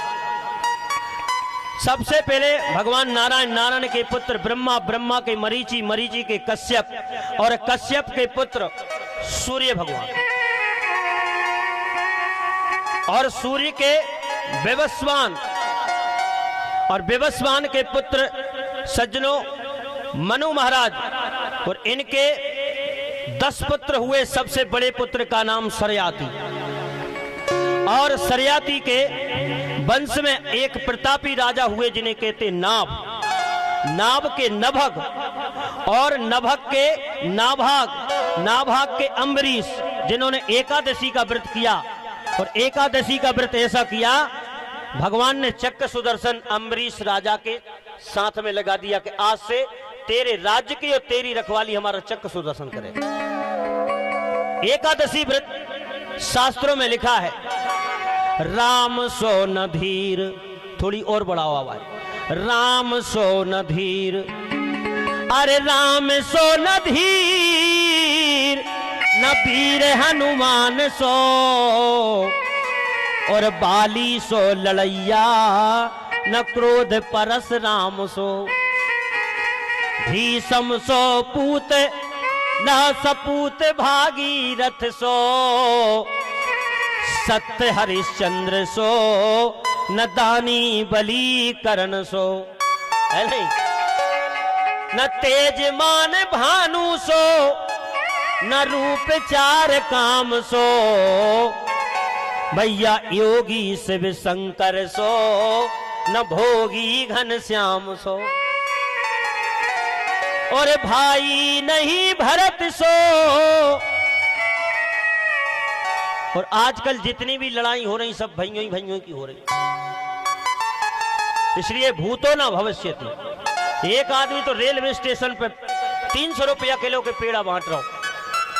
A: सबसे पहले भगवान नारायण, नारायण के पुत्र ब्रह्मा, ब्रह्मा के मरीचि, मरीचि के कश्यप, और कश्यप के पुत्र सूर्य भगवान, और सूर्य के विवस्वान, और विवस्वान के पुत्र सज्जनों मनु महाराज, और इनके 10 पुत्र हुए। सबसे बड़े पुत्र का नाम सरयाती, और सरयाती के वंश में एक प्रतापी राजा हुए जिन्हें कहते नाभ, नाभ के नभग और नभग के नाभाग, नाभाग के अम्बरीश, जिन्होंने एकादशी का व्रत किया। और एकादशी का व्रत ऐसा किया, भगवान ने चक्र सुदर्शन अम्बरीश राजा के साथ में लगा दिया कि आज से तेरे राज्य की और तेरी रखवाली हमारा चक्र सुदर्शन करे। एकादशी व्रत शास्त्रों में लिखा है, राम सो न धीर, थोड़ी और बढ़ाओ आवाज, राम सो न धीर, अरे राम सो न धीर, न वीर हनुमान सो, और बाली सो लड़ैया, न क्रोध परस राम सो, भीषम सो पूत, न सपूत भागीरथ सो, सत्य हरिश्चंद्र सो, न दानी बली करण सो, है नहीं, न तेजमान भानु सो, न रूप चार काम सो, भैया योगी शिव शंकर सो, न भोगी घन श्याम सो, और भाई नहीं भरत सो। और आजकल जितनी भी लड़ाई हो रही सब भाइयों ही भाइयों की हो रही, इसलिए भूतो ना भविष्यति। एक आदमी तो रेलवे स्टेशन पे 300 रुपया किलो के पेड़ा बांट रहा हूं।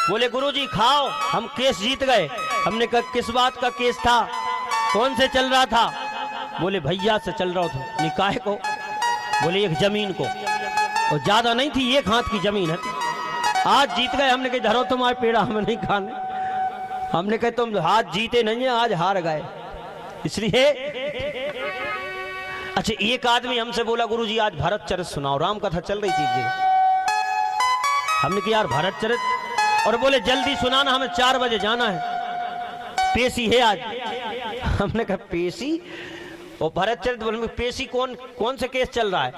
A: बोले गुरुजी खाओ, हम केस जीत गए। हमने कहा किस बात का केस था, कौन से चल रहा था? बोले भैया से चल रहा था। निकाय को? बोले एक जमीन को, और ज्यादा नहीं थी, एक हाथ की जमीन है। आज जीत गए। हमने कहा धरो तुम्हारे पेड़ा, हमें नहीं खाने। हमने कहा तुम हाथ जीते नहीं है, आज हार गए। इसलिए अच्छा, एक आदमी हमसे बोला गुरुजी आज भरत चरित सुनाओ, राम कथा चल रही थी जी। हमने कहा यार भरत चरित, और बोले जल्दी सुनाना, हमें 4 बजे जाना है, पेशी है आज। हमने कहा पेशी? और भरत चरित बोले पेशी कौन से केस चल रहा है?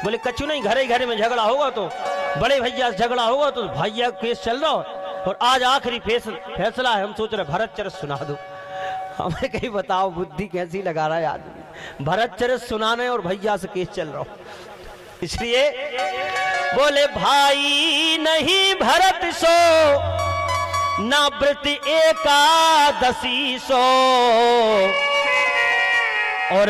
A: बोले कछु नहीं, घरे घरे में झगड़ा होगा तो बड़े भैया से झगड़ा होगा तो भैया केस चल रहा हो, और आज आखिरी फैसला है। हम सोच रहे भरत चरित सुना दो। हमें कहीं बताओ बुद्धि कैसी लगा रहा है आदमी, भरत चरित सुनाने और भैया से केस चल रहा हो। इसलिए बोले भाई नहीं भरत सो, ना व्रत एकादशी सो, और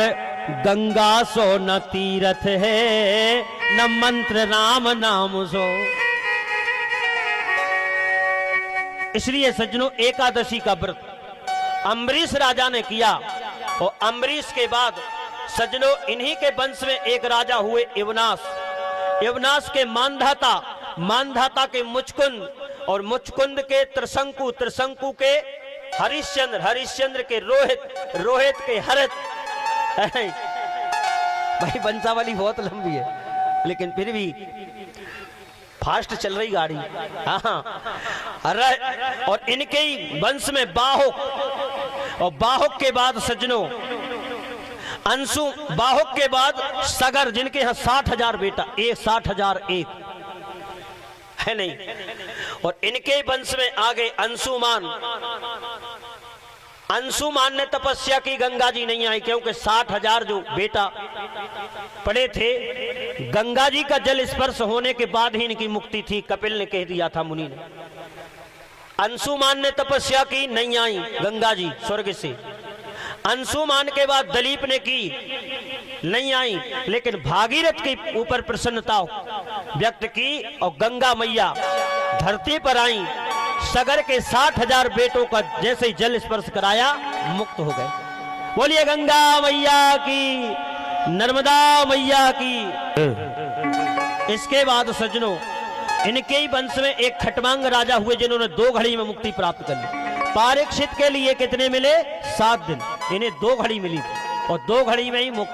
A: गंगा सो न तीर्थ है, न मंत्र राम नाम सो। इसलिए सज्जनों एकादशी का व्रत अम्बरीश राजा ने किया, और अम्बरीश के बाद सज्जनों इन्हीं के वंश में एक राजा हुए इवनास। इवनास के मानधाता, मानधाता के मुचकुंद, और मुचकुंद के त्रिशंकु, त्रिशंकु के हरिश्चंद्र, हरिश्चंद्र के रोहित, रोहित के हरत। भाई वंशावली बहुत लंबी है, लेकिन फिर भी फास्ट चल रही गाड़ी। हाँ, और इनके ही वंश में बाहुक, और बाहुक के बाद सज्जनों अंशु, बाहुक के बाद सगर, जिनके यहाँ 60,000 बेटा, 60,001 है नहीं। और इनके वंश में आगे अंशुमान। अंशुमान ने तपस्या की, गंगा जी नहीं आई, क्योंकि 60,000 जो बेटा पड़े थे, गंगा जी का जल स्पर्श होने के बाद ही इनकी मुक्ति थी, कपिल ने कह दिया था मुनि ने। अंशुमान ने तपस्या की, नहीं आई गंगा जी स्वर्ग से। अंशुमान के बाद दलीप ने की, नहीं आई, लेकिन भागीरथ के ऊपर प्रसन्नता व्यक्त की, और गंगा मैया धरती पर आई। सगर के 60,000 बेटों का जैसे ही जल स्पर्श कराया, मुक्त हो गए। बोलिए गंगा मैया की, नर्मदा मैया की। इसके बाद सज्जनों इनके ही वंश में एक खटवांग राजा हुए, जिन्होंने 2 घड़ी में मुक्ति प्राप्त कर ली। परीक्षित के लिए कितने मिले? 7 दिन। इन्हें 2 घड़ी मिली थी, और 2 घड़ी में ही मुक्त।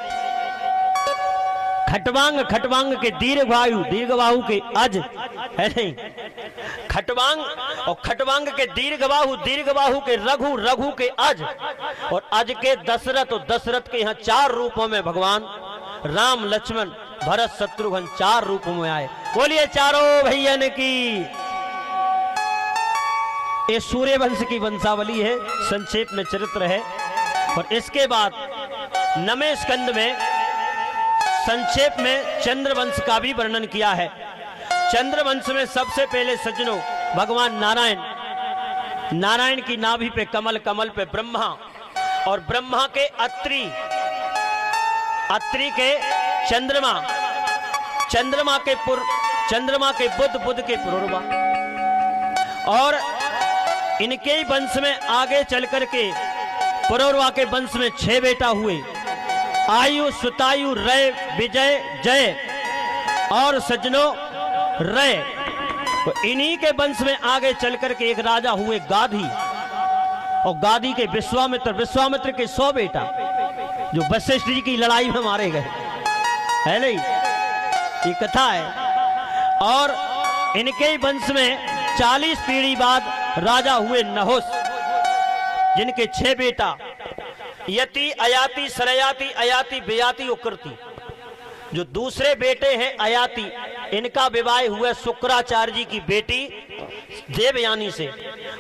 A: खटवांग, खटवांग के दीर्घवायु, दीर्घबाहु के अज, है नहीं। खटवांग, और खटवांग के दीर्घबाहु, दीर्घबाहु के रघु, रघु के अज, और अज के दशरथ, और दशरथ के यहाँ 4 रूपों में भगवान राम, लक्ष्मण, भरत, शत्रुघ्न 4 रूपों में आए। बोलिए चारों भैयन की। ये सूर्य वंश की वंशावली है, संक्षेप में चरित्र है। और इसके बाद 9वें स्कंद में संक्षेप में चंद्रवंश का भी वर्णन किया है। चंद्रवंश में सबसे पहले सज्जनों भगवान नारायण की नाभि पे कमल, कमल पे ब्रह्मा, और ब्रह्मा के अत्रि के चंद्रमा, चंद्रमा के बुध, बुध के पुरुरवा। और इनके ही वंश में आगे चल करके पुरुरवा के वंश में 6 बेटा हुए, आयु, सुतायु, रय, विजय, जय और सज्जनों रय। तो इन्हीं के वंश में आगे चल करके एक राजा हुए गाधी, और गाधी के विश्वामित्र के 100 बेटा जो वशिष्ठ जी की लड़ाई में मारे गए, है नहीं, ये कथा है। और इनके ही वंश में 40 पीढ़ी बाद राजा हुए नहुस, जिनके 6 बेटा यति, अयाति, सरयाति, अयाति, बेयाति, उकृति। जो दूसरे बेटे हैं अयाति, इनका विवाह हुआ शुक्राचार्य जी की बेटी देवयानी से,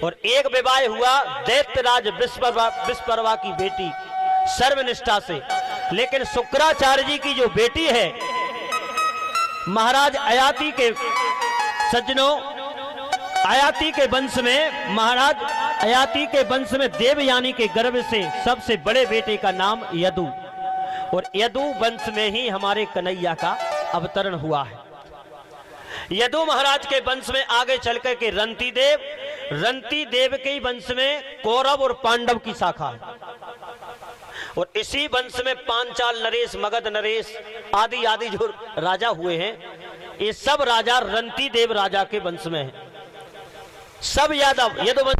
A: और एक विवाह हुआ दैत्यराज विश्वपर्वा की बेटी सर्वनिष्ठा से। लेकिन शुक्राचार्य जी की जो बेटी है महाराज अयाति के, सज्जनों अयाति के वंश में, महाराज अयाति के वंश में देवयानी के गर्भ से सबसे बड़े बेटे का नाम यदु, और यदु वंश में ही हमारे कन्हैया का अवतरण हुआ है। यदु महाराज के वंश में आगे चलकर के रंती देव के वंश में कौरव और पांडव की शाखा है, और इसी वंश में पांचाल नरेश, मगध नरेश आदि आदि जो राजा हुए हैं, ये सब राजा रंती देव राजा के वंश में हैं। सब यादव यदु वंश